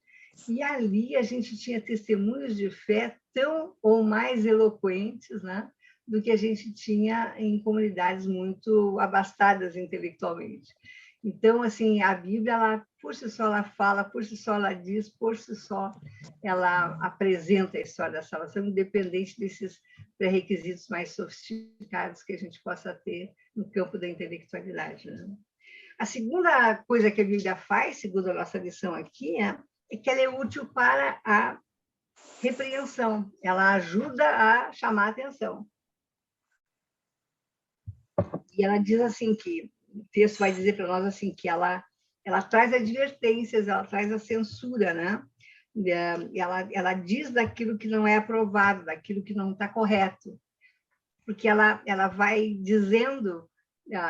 E ali a gente tinha testemunhos de fé tão ou mais eloquentes, né, do que a gente tinha em comunidades muito abastadas intelectualmente. Então, assim, a Bíblia, ela, por si só, ela fala, por si só, ela diz, por si só, ela apresenta a história da salvação, independente desses pré-requisitos mais sofisticados que a gente possa ter no campo da intelectualidade. Né? A segunda coisa que a Bíblia faz, segundo a nossa lição aqui, é que ela é útil para a repreensão. Ela ajuda a chamar a atenção. E ela diz assim que, o texto vai dizer para nós assim, que ela traz advertências, ela traz a censura, né? Ela diz daquilo que não é aprovado, daquilo que não está correto. Porque ela vai dizendo,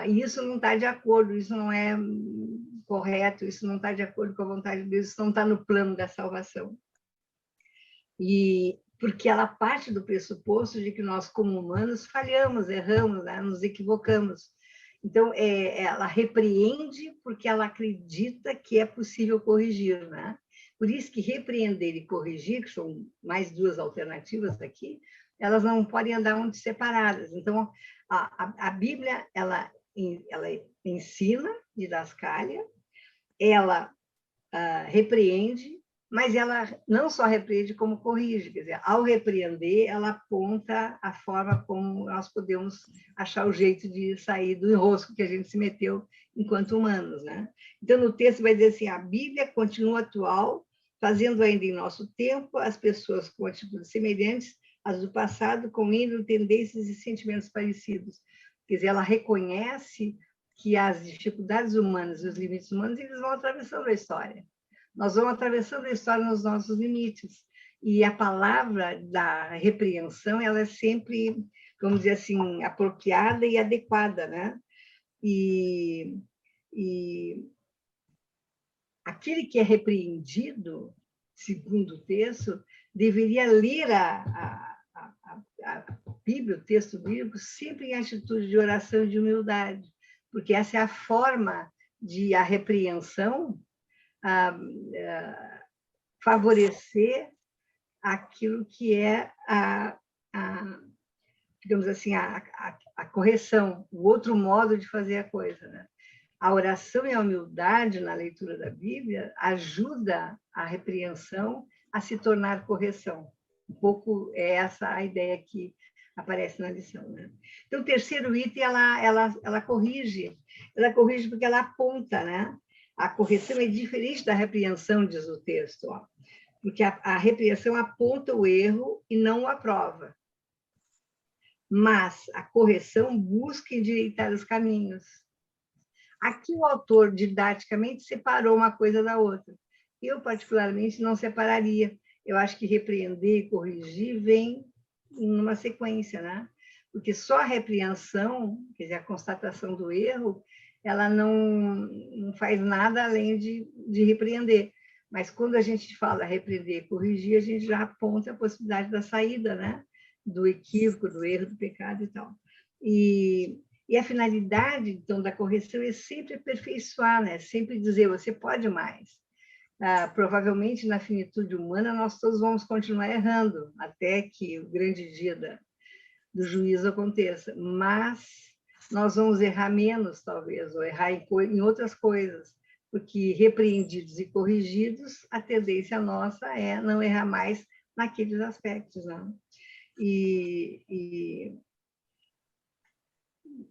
isso não está de acordo, isso não é correto, isso não está de acordo com a vontade de Deus, isso não está no plano da salvação. E porque ela parte do pressuposto de que nós, como humanos, falhamos, erramos, né? Nos equivocamos. Então, ela repreende porque ela acredita que é possível corrigir, né? Por isso que repreender e corrigir, que são mais duas alternativas aqui, elas não podem andar muito separadas. Então, a Bíblia, ela ensina, didascália, ela repreende, mas ela não só repreende, como corrige. Quer dizer, ao repreender, ela aponta a forma como nós podemos achar o jeito de sair do enrosco que a gente se meteu enquanto humanos, né? Então, no texto vai dizer assim, a Bíblia continua atual, fazendo ainda em nosso tempo as pessoas com atitudes semelhantes às do passado, com índole, tendências e sentimentos parecidos. Quer dizer, ela reconhece que as dificuldades humanas e os limites humanos, eles vão atravessando a história. Nós vamos atravessando a história nos nossos limites. E a palavra da repreensão, ela é sempre, vamos dizer assim, apropriada e adequada, né? E aquele que é repreendido, segundo o texto, deveria ler a Bíblia, o texto bíblico, sempre em atitude de oração e de humildade, porque essa é a forma de a repreensão favorecer aquilo que é digamos assim, a correção, o outro modo de fazer a coisa, né? A oração e a humildade na leitura da Bíblia ajuda a repreensão a se tornar correção. Um pouco é essa a ideia que aparece na lição, né? Então, o terceiro item, ela corrige. Ela corrige porque ela aponta, né? A correção é diferente da repreensão, diz o texto, ó, porque a repreensão aponta o erro e não o aprova. Mas a correção busca endireitar os caminhos. Aqui o autor didaticamente separou uma coisa da outra. Eu, particularmente, não separaria. Eu acho que repreender e corrigir vem numa sequência, né? Porque só a repreensão, quer dizer, a constatação do erro, ela não faz nada além de repreender. Mas quando a gente fala repreender e corrigir, a gente já aponta a possibilidade da saída, né? Do equívoco, do erro, do pecado e tal. E a finalidade, então, da correção é sempre aperfeiçoar, né? Sempre dizer, você pode mais. Provavelmente, na finitude humana, nós todos vamos continuar errando, até que o grande dia do juízo aconteça. Mas nós vamos errar menos, talvez, ou errar em outras coisas, porque repreendidos e corrigidos, a tendência nossa é não errar mais naqueles aspectos, né?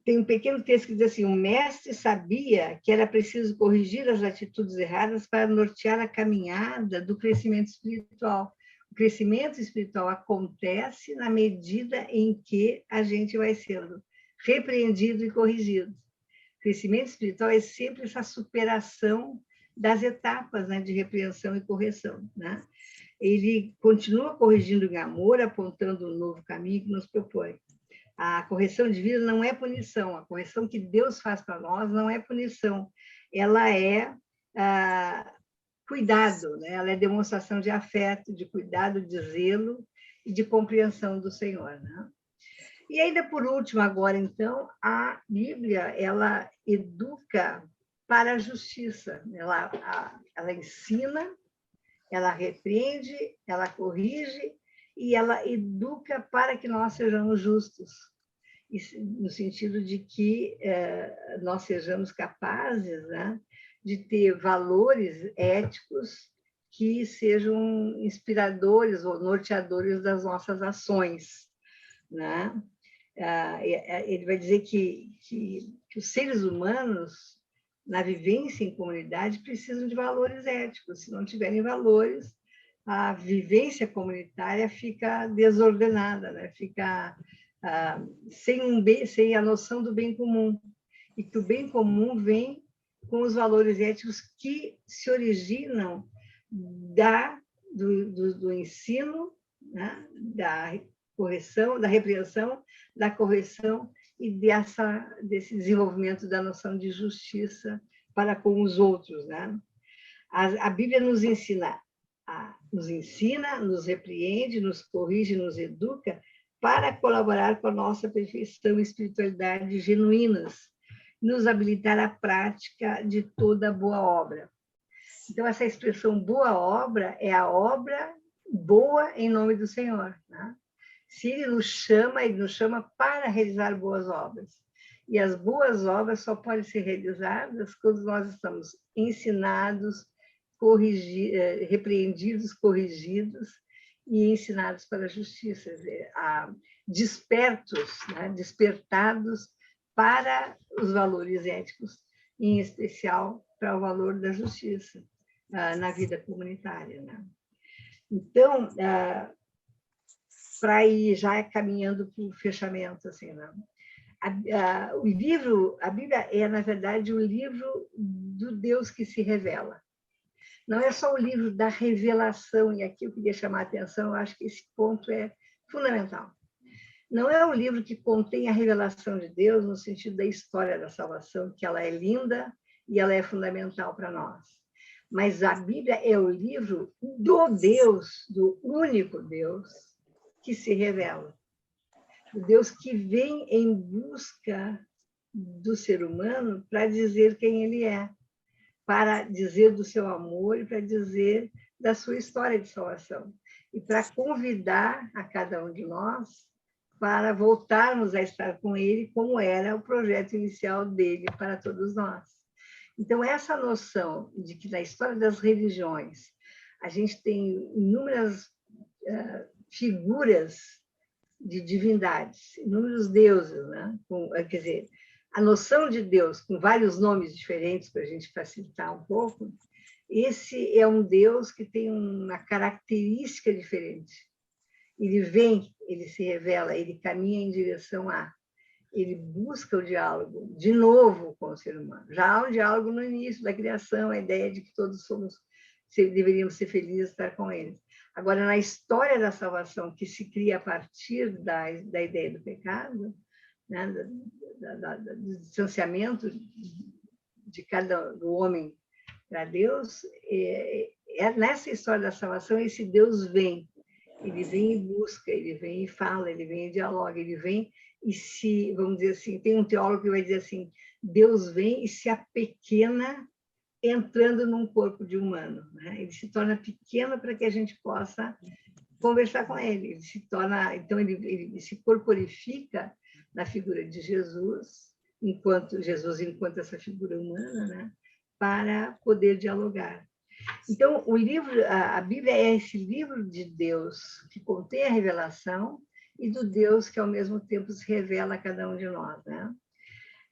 Tem um pequeno texto que diz assim, o mestre sabia que era preciso corrigir as atitudes erradas para nortear a caminhada do crescimento espiritual. O crescimento espiritual acontece na medida em que a gente vai sendo repreendido e corrigido. O crescimento espiritual é sempre essa superação das etapas, né, de repreensão e correção, né? Ele continua corrigindo em amor, apontando um novo caminho que nos propõe. A correção divina não é punição, a correção que Deus faz para nós não é punição, ela é cuidado, né? Ela é demonstração de afeto, de cuidado, de zelo e de compreensão do Senhor, né? E ainda por último, agora então, a Bíblia, ela educa para a justiça, ela ensina, ela repreende, ela corrige e ela educa para que nós sejamos justos, no sentido de que nós sejamos capazes, né, de ter valores éticos que sejam inspiradores ou norteadores das nossas ações, né? Ele vai dizer que os seres humanos, na vivência em comunidade, precisam de valores éticos. Se não tiverem valores, a vivência comunitária fica desordenada, né? Fica sem a noção do bem comum. E que o bem comum vem com os valores éticos que se originam do ensino, né? Da correção, da repreensão, da correção e desse desenvolvimento da noção de justiça para com os outros, né? A Bíblia nos ensina nos ensina, nos repreende, nos corrige, nos educa para colaborar com a nossa perfeição e espiritualidade genuínas, nos habilitar à prática de toda boa obra. Então, essa expressão boa obra é a obra boa em nome do Senhor, né? Se Ele nos chama para realizar boas obras. E as boas obras só podem ser realizadas quando nós estamos ensinados, repreendidos, corrigidos e ensinados para a justiça, despertos, né? Despertados para os valores éticos, em especial para o valor da justiça na vida comunitária, né? Então, para ir já caminhando para o fechamento, assim, né? A Bíblia é, na verdade, o livro do Deus que se revela. Não é só o livro da revelação, e aqui eu queria chamar a atenção, eu acho que esse ponto é fundamental. Não é um livro que contém a revelação de Deus no sentido da história da salvação, que ela é linda e ela é fundamental para nós. Mas a Bíblia é o livro do Deus, do único Deus, que se revela. O Deus que vem em busca do ser humano para dizer quem ele é, para dizer do seu amor e para dizer da sua história de salvação. E para convidar a cada um de nós para voltarmos a estar com ele, como era o projeto inicial dele para todos nós. Então, essa noção de que na história das religiões a gente tem inúmeras figuras de divindades, inúmeros deuses, né? Quer dizer, a noção de Deus com vários nomes diferentes, para a gente facilitar um pouco, esse é um Deus que tem uma característica diferente. Ele vem, ele se revela, ele caminha em direção a, ele busca o diálogo de novo com o ser humano. Já há um diálogo no início da criação, a ideia de que todos deveríamos ser felizes estar com ele. Agora, na história da salvação, que se cria a partir da ideia do pecado, né, do distanciamento do homem para Deus, nessa história da salvação, esse Deus vem. Ele vem e busca, ele vem e fala, ele vem e dialoga, ele vem e vamos dizer assim, tem um teólogo que vai dizer assim, Deus vem e se apequena entrando num corpo de humano, né? Ele se torna pequeno para que a gente possa conversar com ele. Ele se torna, então ele se corporifica na figura de Jesus, enquanto essa figura humana, né? Para poder dialogar. Então, a Bíblia é esse livro de Deus que contém a revelação e do Deus que, ao mesmo tempo, se revela a cada um de nós, né?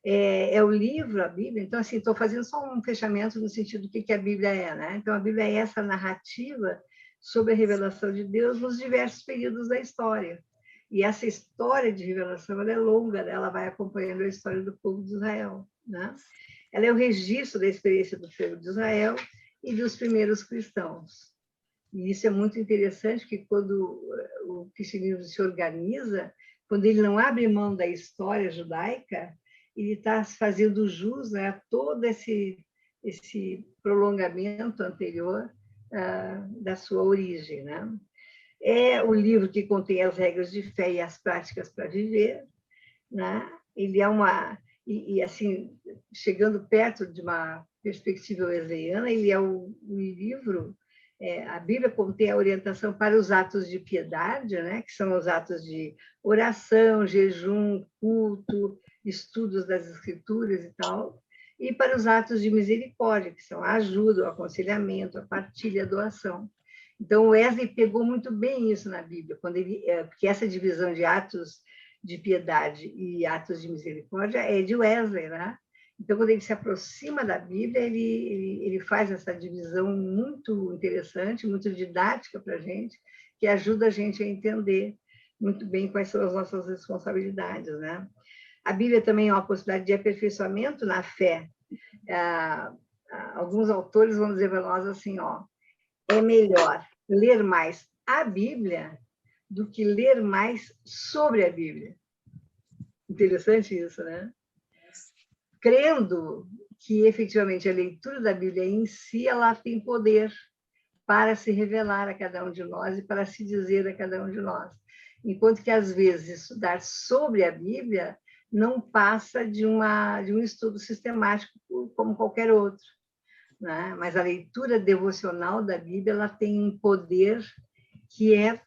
É o livro, a Bíblia. Então, assim, estou fazendo só um fechamento no sentido do que a Bíblia é, né? Então, a Bíblia é essa narrativa sobre a revelação de Deus nos diversos períodos da história. E essa história de revelação, ela é longa, né? Ela vai acompanhando a história do povo de Israel, né? Ela é o registro da experiência do povo de Israel e dos primeiros cristãos. E isso é muito interessante, que quando o cristianismo se organiza, quando ele não abre mão da história judaica, ele está fazendo jus, né, a todo esse prolongamento anterior da sua origem, né? É o livro que contém as regras de fé e as práticas para viver, né? Ele é e assim, chegando perto de uma perspectiva wesleyana, ele é o livro, a Bíblia contém a orientação para os atos de piedade, né? Que são os atos de oração, jejum, culto, estudos das Escrituras e tal, e para os atos de misericórdia, que são a ajuda, o aconselhamento, a partilha, a doação. Então, Wesley pegou muito bem isso na Bíblia, porque essa divisão de atos de piedade e atos de misericórdia é de Wesley, né? Então, quando ele se aproxima da Bíblia, ele faz essa divisão muito interessante, muito didática para a gente, que ajuda a gente a entender muito bem quais são as nossas responsabilidades, né? A Bíblia também é uma possibilidade de aperfeiçoamento na fé. Alguns autores vão dizer para nós assim, é melhor ler mais a Bíblia do que ler mais sobre a Bíblia. Interessante isso, né? Crendo que, efetivamente, a leitura da Bíblia em si, ela tem poder para se revelar a cada um de nós e para se dizer a cada um de nós. Enquanto que, às vezes, estudar sobre a Bíblia não passa de um estudo sistemático como qualquer outro, né? Mas a leitura devocional da Bíblia, ela tem um poder que é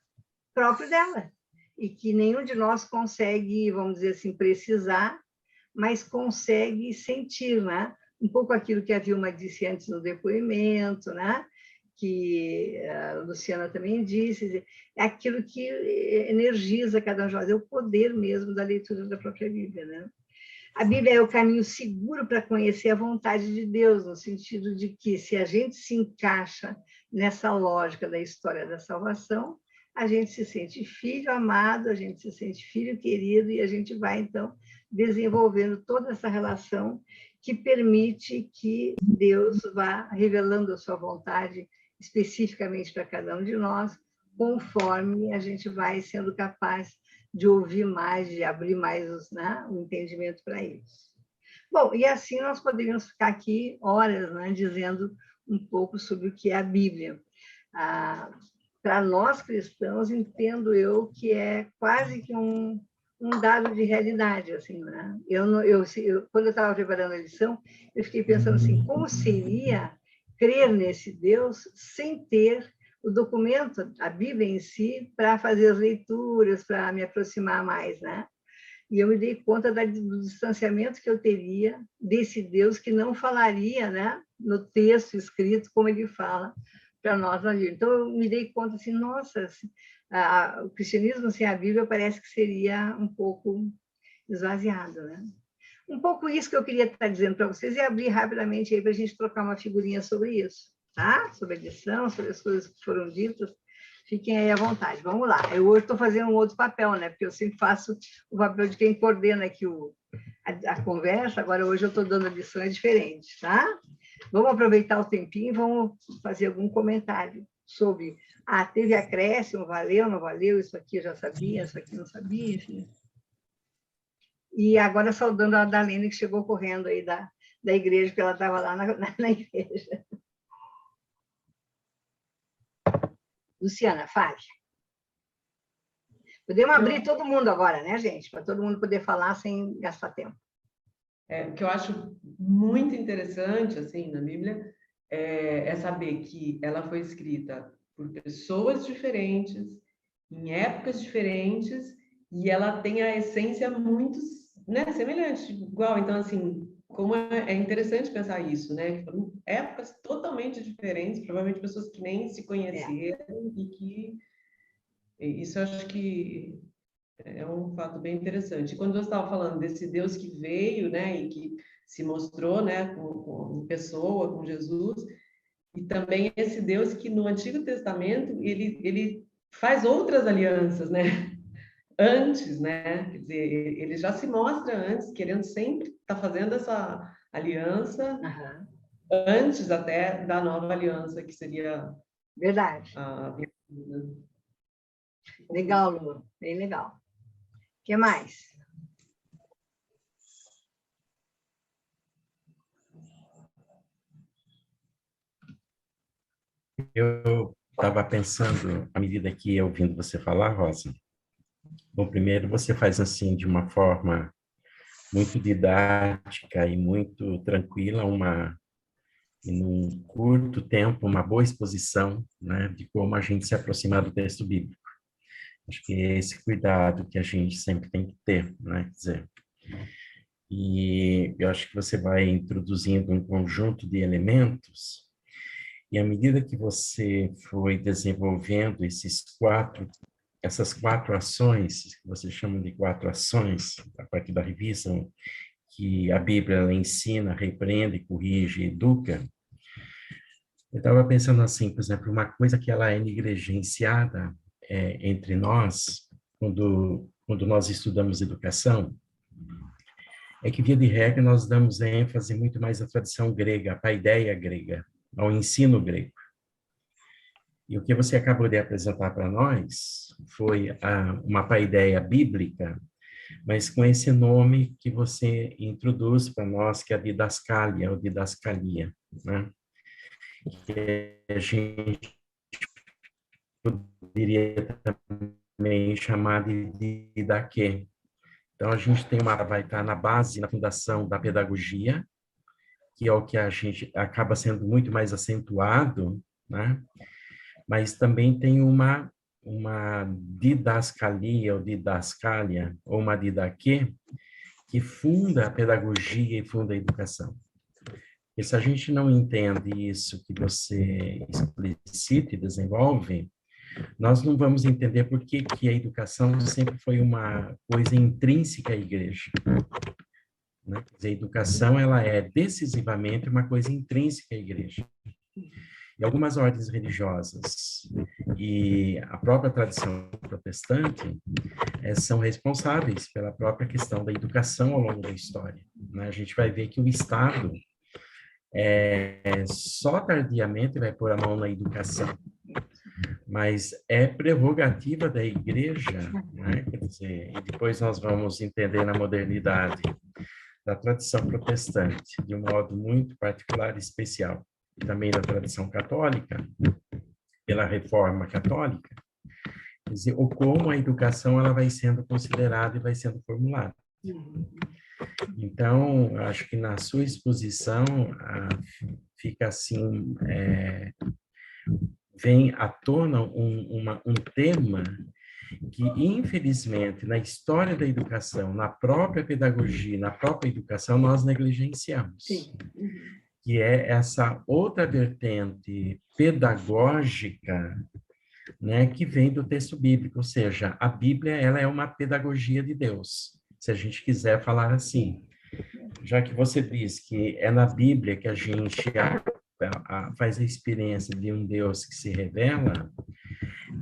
próprio dela e que nenhum de nós consegue, vamos dizer assim, precisar, mas consegue sentir, né? Um pouco aquilo que a Vilma disse antes no depoimento, né? Que a Luciana também disse, é aquilo que energiza cada um de nós, é o poder mesmo da leitura da própria Bíblia, né? A Bíblia é o caminho seguro para conhecer a vontade de Deus, no sentido de que, se a gente se encaixa nessa lógica da história da salvação, a gente se sente filho amado, a gente se sente filho querido, e a gente vai, então, desenvolvendo toda essa relação que permite que Deus vá revelando a sua vontade especificamente para cada um de nós, conforme a gente vai sendo capaz de ouvir mais, de abrir mais o entendimento para isso. Bom, e assim nós poderíamos ficar aqui horas, né, dizendo um pouco sobre o que é a Bíblia. Para nós cristãos, entendo eu que é quase que um dado de realidade, assim, né? Quando eu estava preparando a lição, eu fiquei pensando assim, como seria crer nesse Deus sem ter o documento, a Bíblia em si, para fazer as leituras, para me aproximar mais, né? E eu me dei conta do distanciamento que eu teria desse Deus que não falaria, né, no texto escrito como ele fala para nós na Bíblia. Então, eu me dei conta assim, nossa, o cristianismo sem a Bíblia parece que seria um pouco esvaziado, né? Um pouco isso que eu queria estar dizendo para vocês, e abrir rapidamente aí para a gente trocar uma figurinha sobre isso, tá? Sobre a lição, sobre as coisas que foram ditas. Fiquem aí à vontade. Vamos lá. Eu hoje estou fazendo um outro papel, né? Porque eu sempre faço o papel de quem coordena aqui a conversa. Agora, hoje eu estou dando lições diferentes, tá? Vamos aproveitar o tempinho e vamos fazer algum comentário sobre... teve acréscimo, valeu, não valeu, isso aqui eu já sabia, isso aqui não sabia, enfim. E agora saudando a Dalene, que chegou correndo aí da igreja, porque ela estava lá na igreja. Luciana, fale. Podemos abrir todo mundo agora, né, gente? Para todo mundo poder falar sem gastar tempo. O que eu acho muito interessante, assim, na Bíblia, é saber que ela foi escrita por pessoas diferentes, em épocas diferentes, e ela tem a essência muito, né, semelhante, igual. Então, assim, como é interessante pensar isso, né? Que foram épocas totalmente diferentes, provavelmente pessoas que nem se conheceram, e que isso eu acho que é um fato bem interessante. E quando você estava falando desse Deus que veio, né, e que se mostrou, né, com pessoa, com Jesus, e também esse Deus que no Antigo Testamento ele faz outras alianças, né? Antes, né? Quer dizer, ele já se mostra antes, querendo sempre estar fazendo essa aliança, antes até da nova aliança, que seria... Verdade. Legal, Lu, bem legal. O que mais? Eu estava pensando, à medida que ia ouvindo você falar, Rosa, bom, primeiro você faz assim, de uma forma muito didática e muito tranquila, num curto tempo, uma boa exposição, né, de como a gente se aproximar do texto bíblico. Acho que é esse cuidado que a gente sempre tem que ter, né, quer dizer, e eu acho que você vai introduzindo um conjunto de elementos, e à medida que você foi desenvolvendo essas quatro ações, que você chama de 4 ações, a partir da revisão, que a Bíblia ela ensina, repreende, corrige, educa. Eu estava pensando assim, por exemplo, uma coisa que ela é negligenciada entre nós, quando nós estudamos educação, é que, via de regra, nós damos ênfase muito mais à tradição grega, à paideia grega, ao ensino grego. E o que você acabou de apresentar para nós foi uma paideia bíblica, mas com esse nome que você introduz para nós, que é a didascalia, ou didascalia, né? Que a gente poderia também chamar de didaquê. Então, a gente tem vai estar na base, na fundação da pedagogia, que é o que a gente acaba sendo muito mais acentuado, né? Mas também tem uma didascalia, ou didascália, ou uma didaquê, que funda a pedagogia e funda a educação. E se a gente não entende isso que você explicita e desenvolve, nós não vamos entender por que a educação sempre foi uma coisa intrínseca à igreja. Né? Quer dizer, a educação ela é decisivamente uma coisa intrínseca à igreja. E algumas ordens religiosas e a própria tradição protestante são responsáveis pela própria questão da educação ao longo da história. Né? A gente vai ver que o Estado só tardiamente vai pôr a mão na educação, mas é prerrogativa da igreja, né? Quer dizer, e depois nós vamos entender na modernidade da tradição protestante, de um modo muito particular e especial, e também da tradição católica, pela reforma católica, quer dizer, ou como a educação ela vai sendo considerada e vai sendo formulada. Então, acho que na sua exposição fica assim, vem à tona um tema que, infelizmente, na história da educação, na própria pedagogia, na própria educação, nós negligenciamos. Sim. Que é essa outra vertente pedagógica, né, que vem do texto bíblico, ou seja, a Bíblia ela é uma pedagogia de Deus, se a gente quiser falar assim. Já que você diz que é na Bíblia que a gente faz a experiência de um Deus que se revela,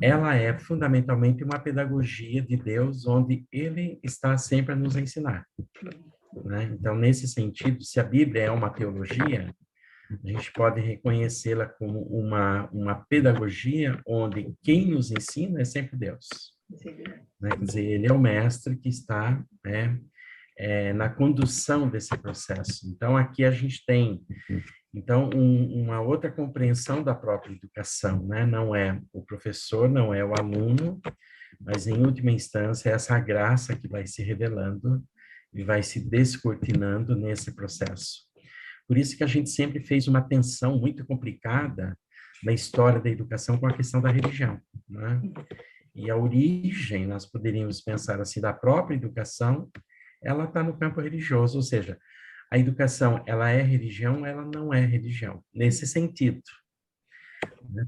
ela é fundamentalmente uma pedagogia de Deus, onde Ele está sempre a nos ensinar. Né? Então, nesse sentido, se a Bíblia é uma teologia, a gente pode reconhecê-la como uma pedagogia onde quem nos ensina é sempre Deus. Né? Quer dizer, Ele é o mestre que está na condução desse processo. Então, aqui a gente tem uma outra compreensão da própria educação, né? Não é o professor, não é o aluno, mas, em última instância, é essa graça que vai se revelando e vai se descortinando nesse processo. Por isso que a gente sempre fez uma tensão muito complicada na história da educação com a questão da religião, né? E a origem, nós poderíamos pensar assim, da própria educação, ela está no campo religioso, ou seja, a educação, ela é religião, ela não é religião, nesse sentido.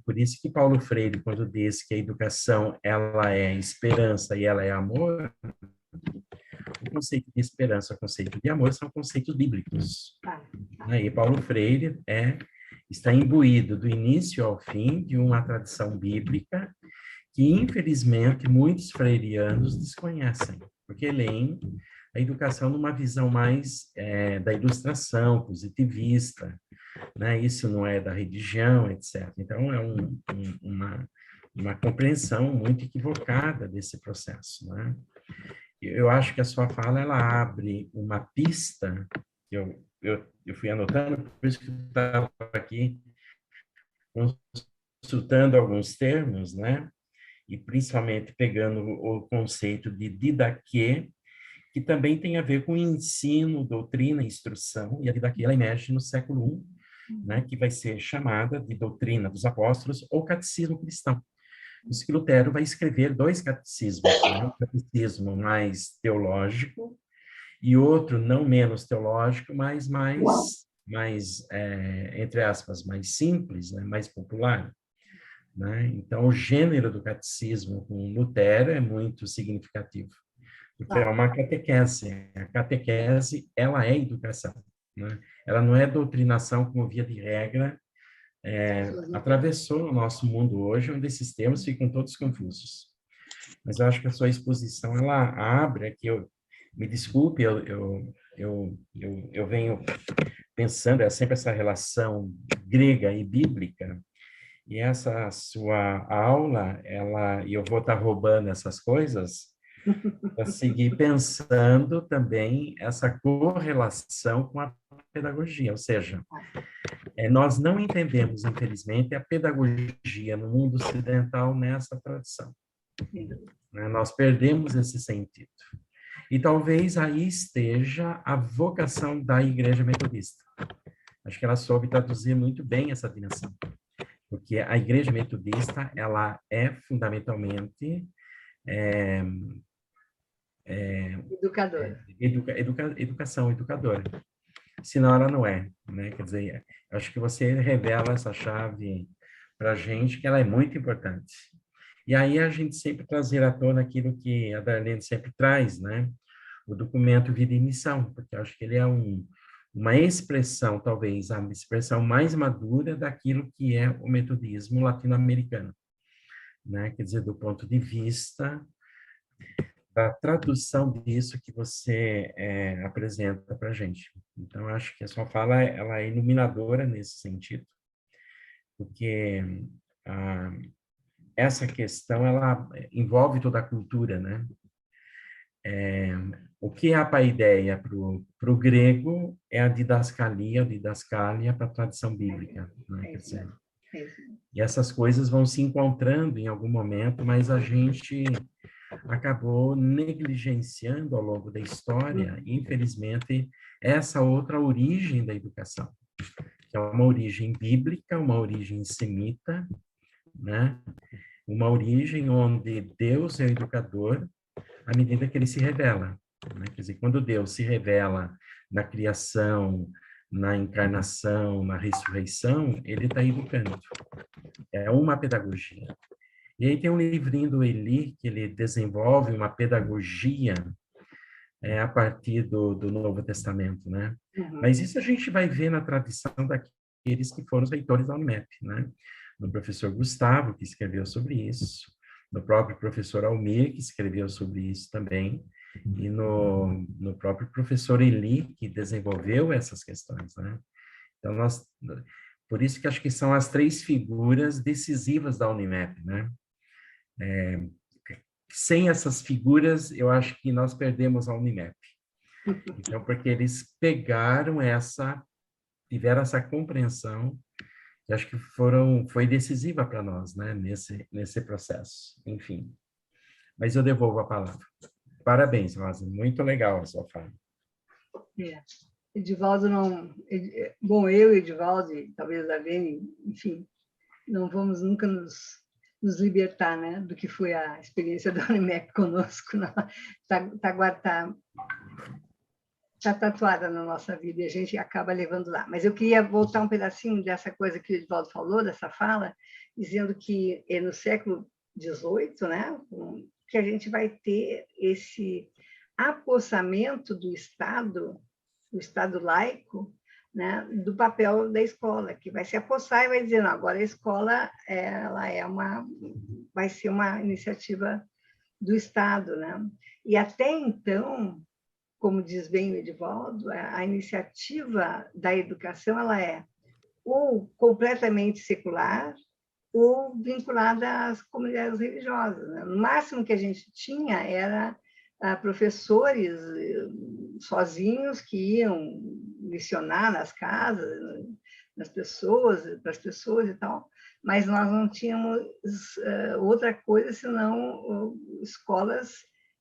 Por isso que Paulo Freire, quando diz que a educação, ela é esperança e ela é amor, o conceito de esperança e o conceito de amor são conceitos bíblicos. E Paulo Freire está imbuído do início ao fim de uma tradição bíblica que, infelizmente, muitos freirianos desconhecem, porque leem a educação numa visão mais da ilustração, positivista, né? Isso não é da religião, etc. Então, é uma compreensão muito equivocada desse processo, né? Eu acho que a sua fala, ela abre uma pista, eu fui anotando, por isso que eu estava aqui consultando alguns termos, né? E principalmente pegando o conceito de didaquê, que também tem a ver com ensino, doutrina, instrução, e a didaquê ela emerge no século I, né, que vai ser chamada de doutrina dos apóstolos ou catecismo cristão. Por isso que Lutero vai escrever 2 catecismos, né, um catecismo mais teológico e outro não menos teológico, mas mais entre aspas, mais simples, né, mais popular. Né? Então, o gênero do catecismo com Lutero é muito significativo. Porque é uma catequese. A catequese, ela é educação. Né? Ela não é doutrinação como via de regra, atravessou o nosso mundo hoje, onde esses termos ficam todos confusos. Mas eu acho que a sua exposição, ela abre aqui, me desculpe, eu venho pensando, é sempre essa relação grega e bíblica, e essa sua aula, e eu vou estar roubando essas coisas, para seguir pensando também essa correlação com a pedagogia, ou seja, nós não entendemos, infelizmente, a pedagogia no mundo ocidental nessa tradição. Né? Nós perdemos esse sentido. E talvez aí esteja a vocação da Igreja Metodista. Acho que ela soube traduzir muito bem essa dimensão, porque a Igreja Metodista, ela é fundamentalmente Educadora. Educação, educadora. Senão ela não é, né? Quer dizer, acho que você revela essa chave para a gente, que ela é muito importante. E aí a gente sempre trazer à tona aquilo que a Darlene sempre traz, né? O documento Vida e Missão, porque acho que ele é uma expressão, talvez, a expressão mais madura daquilo que é o metodismo latino-americano, né? Quer dizer, do ponto de vista da tradução disso que você apresenta para a gente. Então, acho que a sua fala ela é iluminadora nesse sentido, porque essa questão ela envolve toda a cultura, né? O que é a paideia para o grego é a didascalia para a tradição bíblica, né? Quer dizer, e essas coisas vão se encontrando em algum momento, mas a gente acabou negligenciando ao longo da história, infelizmente, essa outra origem da educação, que é uma origem bíblica, uma origem semita, né? Uma origem onde Deus é o educador à medida que ele se revela, né? Quer dizer, quando Deus se revela na criação, na encarnação, na ressurreição, ele está educando. É uma pedagogia. E aí tem um livrinho do Eli, que ele desenvolve uma pedagogia a partir do Novo Testamento, né? Uhum. Mas isso a gente vai ver na tradição daqueles que foram os leitores da Unimep, né? No professor Gustavo, que escreveu sobre isso, no próprio professor Almir, que escreveu sobre isso também, e no próprio professor Eli, que desenvolveu essas questões, né? Então, por isso que acho que são as 3 figuras decisivas da Unimep, né? Sem essas figuras, eu acho que nós perdemos a Unimep. Então, porque eles tiveram essa compreensão, que acho que foi decisiva para nós, né, nesse processo. Enfim. Mas eu devolvo a palavra. Parabéns, Rosa. Muito legal a sua fala. Edivaldo não... Bom, eu e Edivaldo, e talvez a Vene, enfim, não vamos nunca nos libertar, né, do que foi a experiência da Unimep conosco. Está tatuada na nossa vida e a gente acaba levando lá. Mas eu queria voltar um pedacinho dessa coisa que o Edivaldo falou, dessa fala, dizendo que é no século XVIII, né, que a gente vai ter esse apossamento do Estado laico, né, do papel da escola, que vai se apossar e vai dizer, não, agora a escola vai ser uma iniciativa do Estado, né? E até então, como diz bem o Edivaldo, a iniciativa da educação ela é ou completamente secular ou vinculada às comunidades religiosas, né? No máximo que a gente tinha era professores sozinhos que iam lecionar nas casas, para as pessoas e tal, mas nós não tínhamos outra coisa senão escolas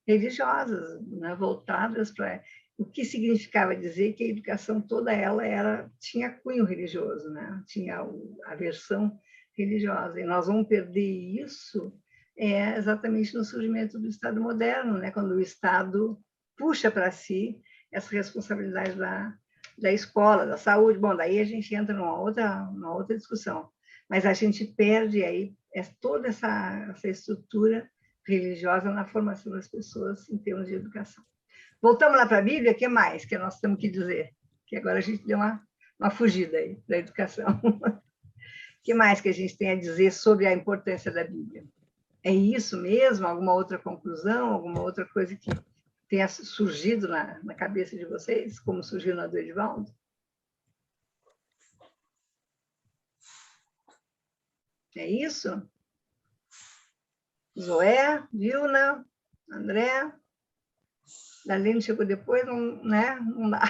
religiosas, né, voltadas para o que significava dizer que a educação toda ela tinha cunho religioso, né? Tinha a versão religiosa, e nós vamos perder isso exatamente no surgimento do Estado moderno, né? Quando o Estado puxa para si essa responsabilidade da escola, da saúde. Bom, daí a gente entra numa outra discussão, mas a gente perde aí toda essa estrutura religiosa na formação das pessoas em termos de educação. Voltamos lá para a Bíblia, o que mais que nós temos que dizer? Que agora a gente deu uma fugida aí da educação. O que mais que a gente tem a dizer sobre a importância da Bíblia? É isso mesmo? Alguma outra conclusão? Alguma outra coisa que tenha surgido na cabeça de vocês, como surgiu na do Edivaldo? É isso? Zoé, Vilna, André? Darlene chegou depois, não, né? Não dá.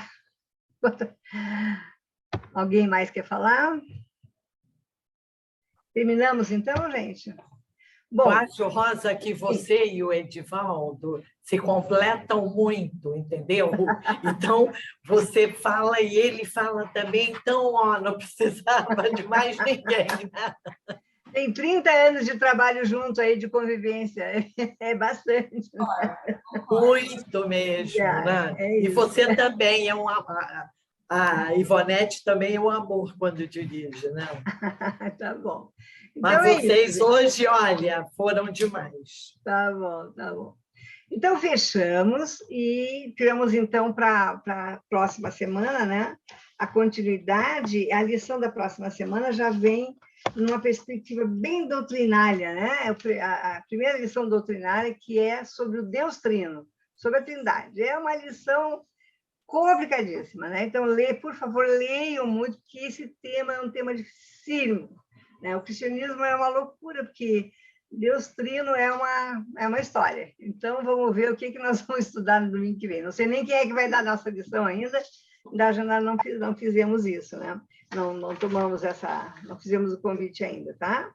Alguém mais quer falar? Terminamos, então, gente? Eu acho, Rosa, que você e o Edivaldo se completam muito, entendeu? Então, você fala e ele fala também, então, ó, não precisava de mais ninguém, né? Tem 30 anos de trabalho junto aí, de convivência, é bastante. Muito mesmo, né? E você também é a Ivonete também é um amor quando dirige, né? Tá bom. Então, mas vocês hoje, olha, foram demais. Tá bom, tá bom. Então, fechamos e tivemos, então, para a próxima semana, né? A continuidade, a lição da próxima semana já vem numa perspectiva bem doutrinária, né? A primeira lição doutrinária, que é sobre o Deus Trino, sobre a Trindade. É uma lição complicadíssima, né? Então, por favor, leiam muito, porque esse tema é um tema dificílimo, né? O cristianismo é uma loucura, porque Deus Trino é uma história. Então, vamos ver o que nós vamos estudar no domingo que vem. Não sei nem quem é que vai dar a nossa lição ainda, nós não fizemos isso, né? Não tomamos não fizemos o convite ainda, tá?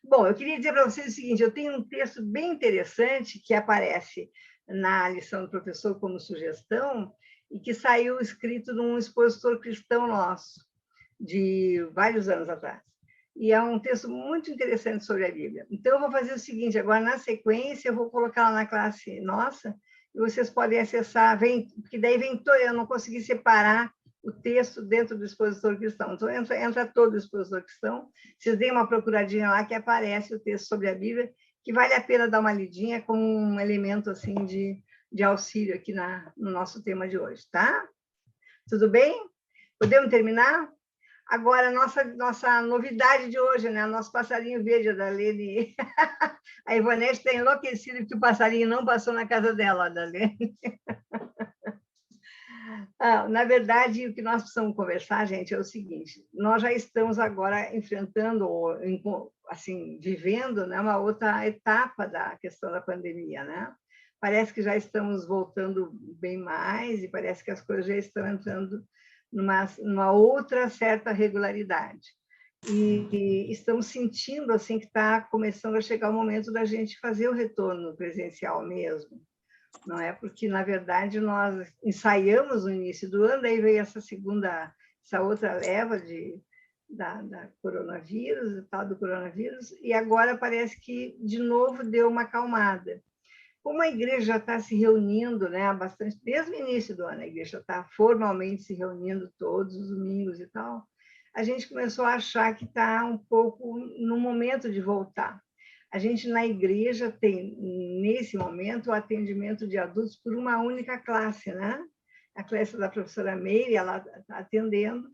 Bom, eu queria dizer para vocês o seguinte, eu tenho um texto bem interessante que aparece na lição do professor como sugestão e que saiu escrito num expositor cristão nosso, de vários anos atrás. E é um texto muito interessante sobre a Bíblia. Então, eu vou fazer o seguinte, agora, na sequência, eu vou colocar lá na classe nossa, e vocês podem acessar, porque daí eu não consegui separar o texto dentro do expositor cristão. Então, entra todo o expositor cristão, vocês deem uma procuradinha lá que aparece o texto sobre a Bíblia, que vale a pena dar uma lidinha como um elemento assim de auxílio aqui no nosso tema de hoje, tá? Tudo bem? Podemos terminar? Agora, nossa novidade de hoje, né? Nosso passarinho verde, a Darlene. A Ivonete está enlouquecida porque o passarinho não passou na casa dela, a Darlene. Na verdade, o que nós precisamos conversar, gente, é o seguinte: nós já estamos agora enfrentando, assim, vivendo, né, uma outra etapa da questão da pandemia, né? Parece que já estamos voltando bem mais e parece que as coisas já estão entrando numa outra certa regularidade. E estamos sentindo assim que está começando a chegar o momento da gente fazer o retorno presencial mesmo. Não é? Porque, na verdade, nós ensaiamos no início do ano, aí veio essa outra leva da coronavírus, do tal do coronavírus, e agora parece que, de novo, deu uma acalmada. Como a igreja já está se reunindo, né, bastante, desde o início do ano, a igreja está formalmente se reunindo todos os domingos e tal, a gente começou a achar que está um pouco no momento de voltar. A gente, na igreja, tem, nesse momento, o atendimento de adultos por uma única classe, né? A classe da professora Meire, ela está atendendo,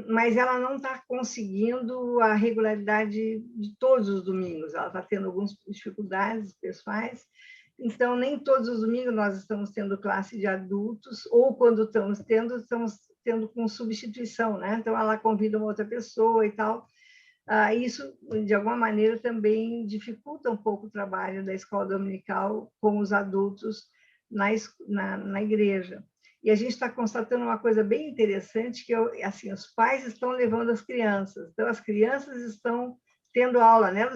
mas ela não está conseguindo a regularidade de todos os domingos, ela está tendo algumas dificuldades pessoais, então, nem todos os domingos nós estamos tendo classe de adultos, ou quando estamos tendo com substituição, né? Então, ela convida uma outra pessoa e tal. Isso, de alguma maneira, também dificulta um pouco o trabalho da escola dominical com os adultos na igreja. E a gente está constatando uma coisa bem interessante, que assim, os pais estão levando as crianças. Então, as crianças estão tendo aula, né,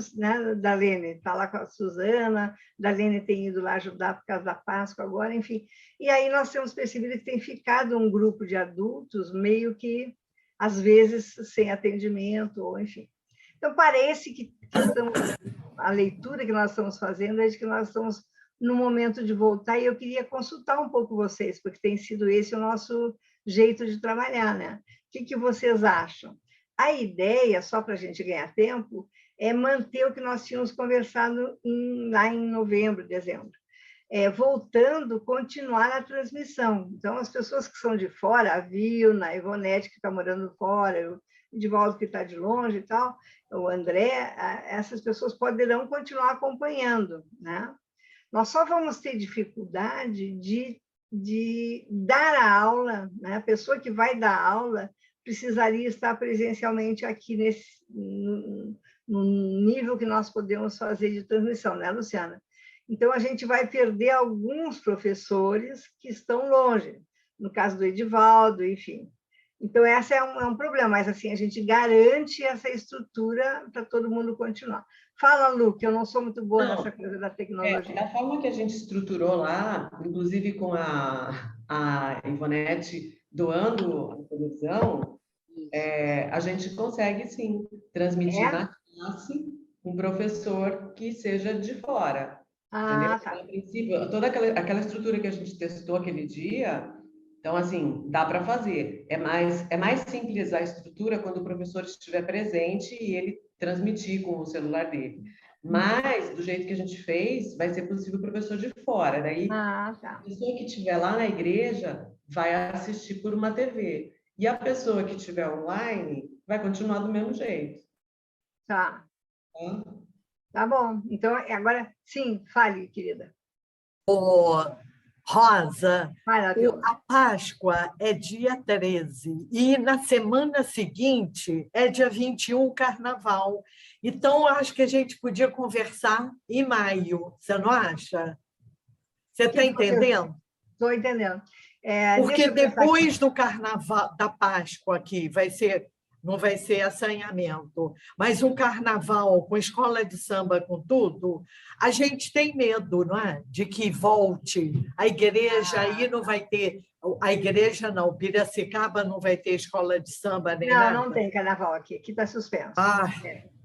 Darlene? Está lá com a Suzana, Darlene tem ido lá ajudar por causa da Páscoa agora, enfim. E aí nós temos percebido que tem ficado um grupo de adultos meio que, às vezes, sem atendimento, ou enfim. Então, parece que a leitura que nós estamos fazendo é de que nós estamos no momento de voltar, e eu queria consultar um pouco vocês, porque tem sido esse o nosso jeito de trabalhar, né? O que vocês acham? A ideia, só para a gente ganhar tempo, é manter o que nós tínhamos conversado lá em novembro, dezembro. Voltando, continuar a transmissão. Então, as pessoas que são de fora, a Vilna, a Ivonete, que está morando fora, o Edivaldo, que está de longe e tal, o André, essas pessoas poderão continuar acompanhando, né? Nós só vamos ter dificuldade de dar a aula, né? A pessoa que vai dar aula precisaria estar presencialmente aqui no nível que nós podemos fazer de transmissão, né, Luciana? Então, a gente vai perder alguns professores que estão longe, no caso do Edivaldo, enfim. Então, esse é um problema, mas assim, a gente garante essa estrutura para todo mundo continuar. Fala, Lu, que eu não sou muito boa nessa coisa da tecnologia. A forma que a gente estruturou lá, inclusive com a Ivonete doando a televisão, a gente consegue, sim, transmitir na classe um professor que seja de fora. Entendeu? Tá. A princípio, toda aquela estrutura que a gente testou aquele dia, então, assim, dá para fazer. É mais simples a estrutura quando o professor estiver presente e ele transmitir com o celular dele. Mas, do jeito que a gente fez, vai ser possível o professor de fora. Daí, Tá. a pessoa que estiver lá na igreja vai assistir por uma TV. E a pessoa que estiver online vai continuar do mesmo jeito. Tá. Tá bom. Então, agora, sim, fale, querida. Rosa, Fala, a Páscoa é dia 13 e na semana seguinte é dia 21, Carnaval. Então, acho que a gente podia conversar em maio, você não acha? Você está entendendo? Estou entendendo. Porque depois do Carnaval, da Páscoa aqui, não vai ser assanhamento, mas um carnaval com escola de samba, com tudo, a gente tem medo, não é? De que volte a igreja, aí não vai ter, a igreja não, Piracicaba não vai ter escola de samba nem nada. Não tem carnaval aqui está suspenso.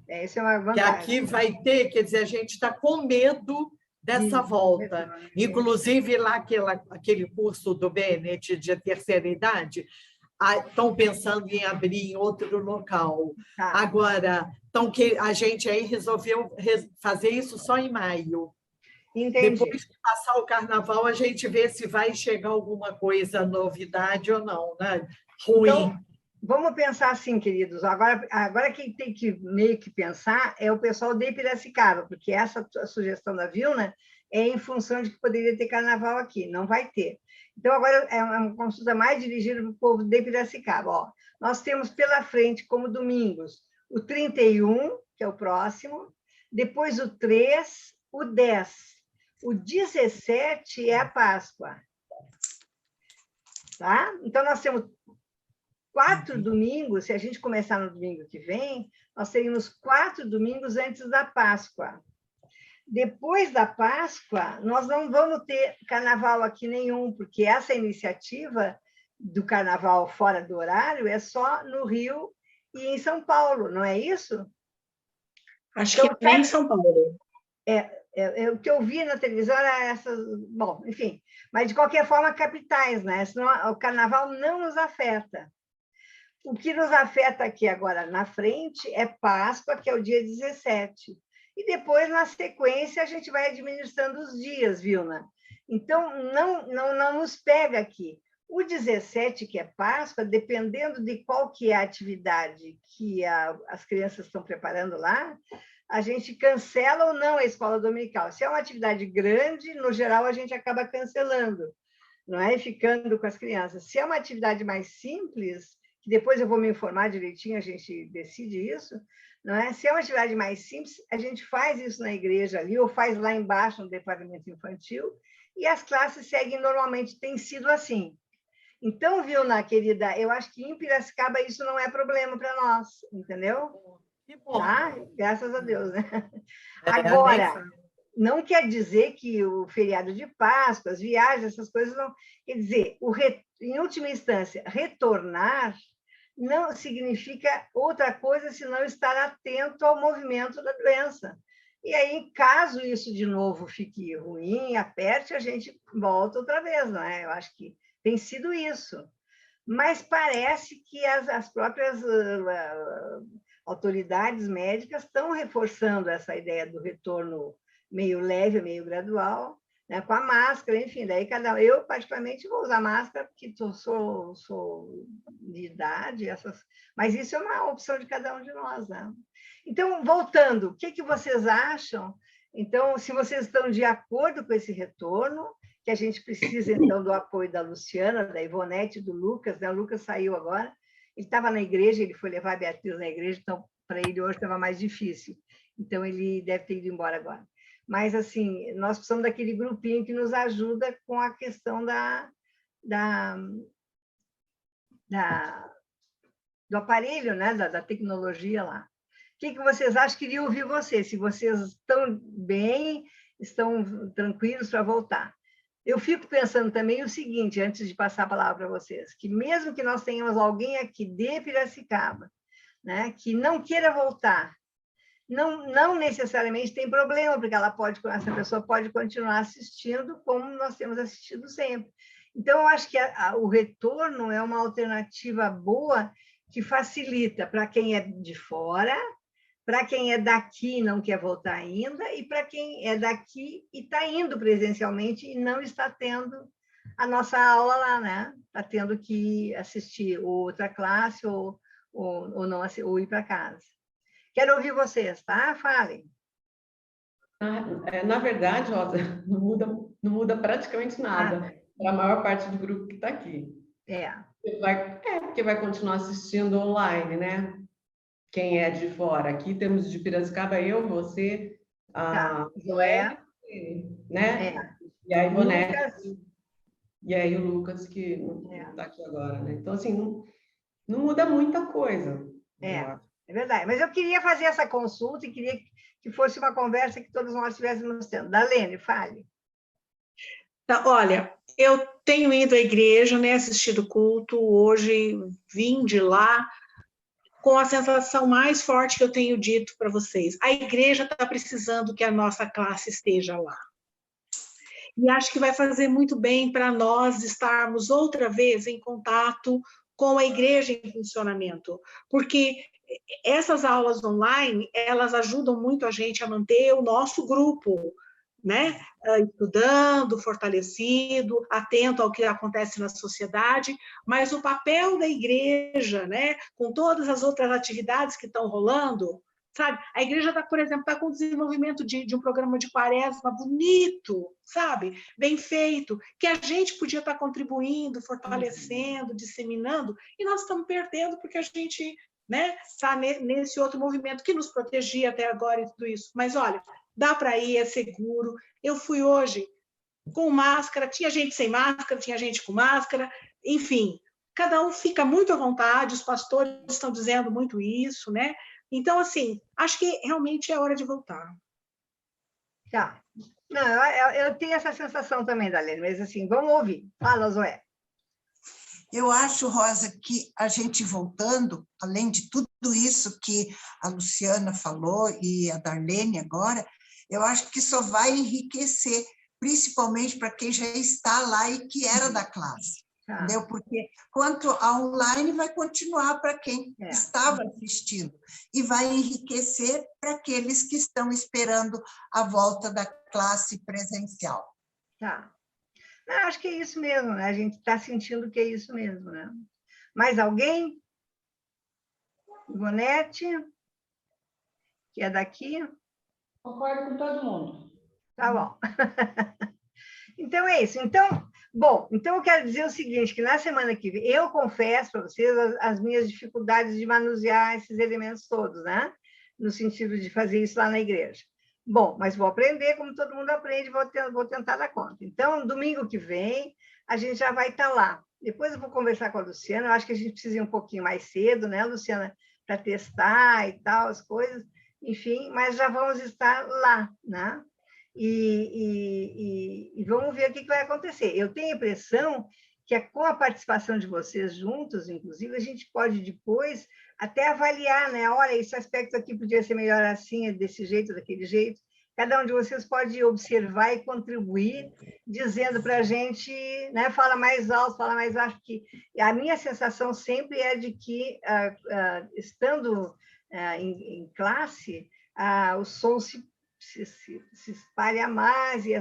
Isso é uma vantagem. Que aqui vai ter, quer dizer, a gente está com medo dessa volta. Inclusive, lá aquele curso do Bennett de terceira idade, estão pensando em abrir em outro local. Agora, a gente aí resolveu fazer isso só em maio. Entendi. Depois de passar o carnaval, a gente vê se vai chegar alguma coisa, novidade ou não, né? Ruim. Então, vamos pensar assim, queridos. Agora quem tem que meio que pensar é o pessoal de Piracicaba, porque essa sugestão da Vilna é em função de que poderia ter carnaval aqui. Não vai ter. Então, agora é uma consulta mais dirigida para o povo de Piracicaba. Nós temos pela frente, como domingos, o 31, que é o próximo, depois o 3, o 10. O 17 é a Páscoa. Tá? Então, nós temos 4 domingos, se a gente começar no domingo que vem, nós teríamos 4 domingos antes da Páscoa. Depois da Páscoa, nós não vamos ter carnaval aqui nenhum, porque essa iniciativa do carnaval fora do horário é só no Rio e em São Paulo, não é isso? Acho que nem em São Paulo. O que eu vi na televisão era essas... Bom, enfim, mas de qualquer forma, capitais, né? Senão o carnaval não nos afeta. O que nos afeta aqui agora na frente é Páscoa, que é o dia 17. E depois, na sequência, a gente vai administrando os dias, Vilna. Então, não nos pega aqui. O 17, que é Páscoa, dependendo de qual que é a atividade que as crianças estão preparando lá, a gente cancela ou não a escola dominical. Se é uma atividade grande, no geral, a gente acaba cancelando, não é? Ficando com as crianças. Se é uma atividade mais simples, que depois eu vou me informar direitinho, a gente decide isso, não é? Se é uma atividade mais simples, a gente faz isso na igreja ali, ou faz lá embaixo no departamento infantil, e as classes seguem normalmente, tem sido assim. Então, Vilna, querida, eu acho que em Piracicaba isso não é problema para nós, entendeu? Que bom. Tá? Graças a Deus, né? Agora, não quer dizer que o feriado de Páscoa, as viagens, essas coisas não... Quer dizer, em última instância, retornar não significa outra coisa senão estar atento ao movimento da doença. E aí, caso isso de novo fique ruim, aperte, a gente volta outra vez, não é? Eu acho que tem sido isso. Mas parece que as próprias autoridades médicas estão reforçando essa ideia do retorno meio leve, meio gradual, né, com a máscara, enfim, daí eu particularmente vou usar máscara porque sou de idade, mas isso é uma opção de cada um de nós, né? Então, voltando, o que vocês acham? Então, se vocês estão de acordo com esse retorno, que a gente precisa, então, do apoio da Luciana, da Ivonete, do Lucas, né? O Lucas saiu agora, ele estava na igreja, ele foi levar a Beatriz na igreja, então, para ele hoje estava mais difícil, então ele deve ter ido embora agora. mas, assim, nós precisamos daquele grupinho que nos ajuda com a questão do aparelho, né? Da tecnologia lá. O que vocês acham? Queria ouvir vocês, se vocês estão bem, estão tranquilos para voltar. Eu fico pensando também o seguinte, antes de passar a palavra para vocês, que mesmo que nós tenhamos alguém aqui de Piracicaba, né, que não queira voltar, não necessariamente tem problema, porque essa pessoa pode continuar assistindo como nós temos assistido sempre. Então, eu acho que o retorno é uma alternativa boa que facilita para quem é de fora, para quem é daqui e não quer voltar ainda, e para quem é daqui e está indo presencialmente e não está tendo a nossa aula lá, né? Está tendo que assistir outra classe ou não, ou ir para casa. Quero ouvir vocês, tá? Falem. Na verdade, Rosa, não muda praticamente nada para a maior parte do grupo que está aqui. Porque vai continuar assistindo online, né? Quem é de fora. Aqui temos de Piracicaba, eu, você, a Zoé, né? E a Ivonete. E aí o Lucas, que não está aqui agora, né? Então, assim, não muda muita coisa. É verdade. Mas eu queria fazer essa consulta e queria que fosse uma conversa que todos nós estivéssemos tendo. Darlene, fale. Olha, eu tenho ido à igreja, né, assistido culto, hoje vim de lá com a sensação mais forte que eu tenho dito para vocês. A igreja está precisando que a nossa classe esteja lá. E acho que vai fazer muito bem para nós estarmos outra vez em contato com a igreja em funcionamento, porque essas aulas online, elas ajudam muito a gente a manter o nosso grupo, né? Estudando, fortalecido, atento ao que acontece na sociedade, mas o papel da igreja, né? Com todas as outras atividades que estão rolando, sabe? A igreja, por exemplo, está com o desenvolvimento de um programa de quaresma bonito, sabe? Bem feito, que a gente podia estar contribuindo, fortalecendo, disseminando, e nós estamos perdendo porque a gente, né, está nesse outro movimento que nos protegia até agora e tudo isso. Mas, olha, dá para ir, é seguro. Eu fui hoje com máscara, tinha gente sem máscara, tinha gente com máscara, enfim, cada um fica muito à vontade, os pastores estão dizendo muito isso, né? Então, assim, acho que realmente é hora de voltar. Tá. Não, eu tenho essa sensação também, Darlene, mas assim, vamos ouvir. Fala, Zoé. Eu acho, Rosa, que a gente voltando, além de tudo isso que a Luciana falou e a Darlene agora, eu acho que só vai enriquecer, principalmente para quem já está lá e que era da classe. Entendeu? Porque quanto a online vai continuar para quem estava assistindo e vai enriquecer para aqueles que estão esperando a volta da classe presencial. Tá. Eu acho que é isso mesmo, né? A gente está sentindo que é isso mesmo, né? Mais alguém? Ivonete? Que é daqui? Concordo com todo mundo. Tá bom. Então, é isso. Então, eu quero dizer o seguinte, que na semana que vem, eu confesso para vocês as minhas dificuldades de manusear esses elementos todos, né? No sentido de fazer isso lá na igreja. Bom, mas vou aprender, como todo mundo aprende, vou tentar dar conta. Então, domingo que vem, a gente já vai estar lá. Depois eu vou conversar com a Luciana, eu acho que a gente precisa ir um pouquinho mais cedo, né, Luciana, para testar e tal, as coisas, enfim, mas já vamos estar lá, né? E vamos ver o que vai acontecer. Eu tenho a impressão que com a participação de vocês juntos, inclusive, a gente pode depois até avaliar, né? Olha, esse aspecto aqui podia ser melhor assim, desse jeito, daquele jeito. Cada um de vocês pode observar e contribuir, dizendo para a gente, né? Fala mais alto, fala mais baixo, que a minha sensação sempre é de que, estando em classe, o som se espalha mais, e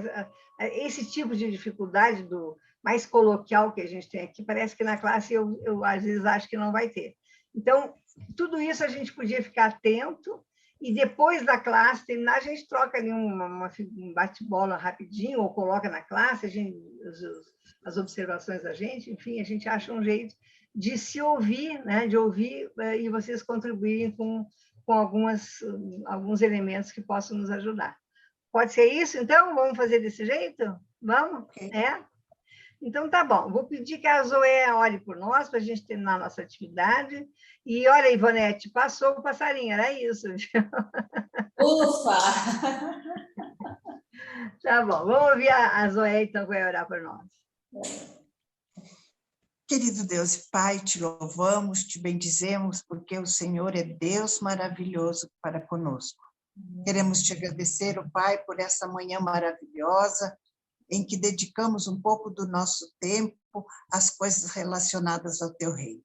esse tipo de dificuldade do mais coloquial que a gente tem aqui, parece que na classe eu às vezes acho que não vai ter. Então, tudo isso a gente podia ficar atento, e depois da classe terminar, a gente troca ali um bate-bola rapidinho, ou coloca na classe as observações da gente, enfim, a gente acha um jeito de se ouvir, né? De ouvir e vocês contribuírem com alguns elementos que possam nos ajudar. Pode ser isso, então? Vamos fazer desse jeito? Vamos? Ok. É? Então, tá bom. Vou pedir que a Zoé ore por nós, para a gente terminar a nossa atividade. E olha, Ivonete, passou o passarinho, era isso. Ufa! Tá bom, vamos ouvir a Zoé, então, que vai orar por nós. Querido Deus e Pai, te louvamos, te bendizemos, porque o Senhor é Deus maravilhoso para conosco. Queremos te agradecer, ó Pai, por essa manhã maravilhosa, em que dedicamos um pouco do nosso tempo às coisas relacionadas ao teu reino.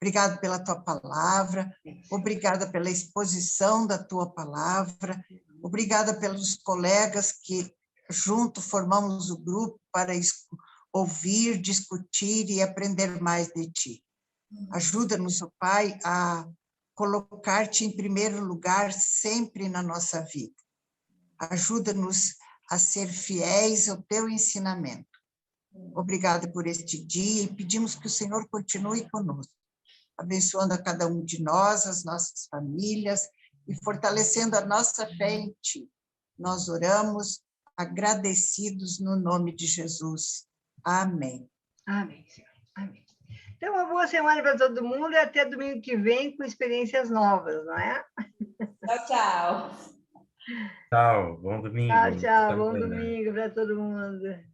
Obrigado pela tua palavra, obrigada pela exposição da tua palavra, obrigada pelos colegas que junto formamos o grupo para ouvir, discutir e aprender mais de ti. Ajuda-nos, ó Pai, a colocar-te em primeiro lugar sempre na nossa vida. Ajuda-nos a ser fiéis ao teu ensinamento. Obrigada por este dia e pedimos que o Senhor continue conosco, abençoando a cada um de nós, as nossas famílias e fortalecendo a nossa fé em ti. Nós oramos agradecidos no nome de Jesus. Amém. Amém, Senhor. Amém. Então, uma boa semana para todo mundo e até domingo que vem com experiências novas, não é? Tchau, tchau. Tchau, bom domingo. Tchau, tchau. Bom domingo para todo mundo.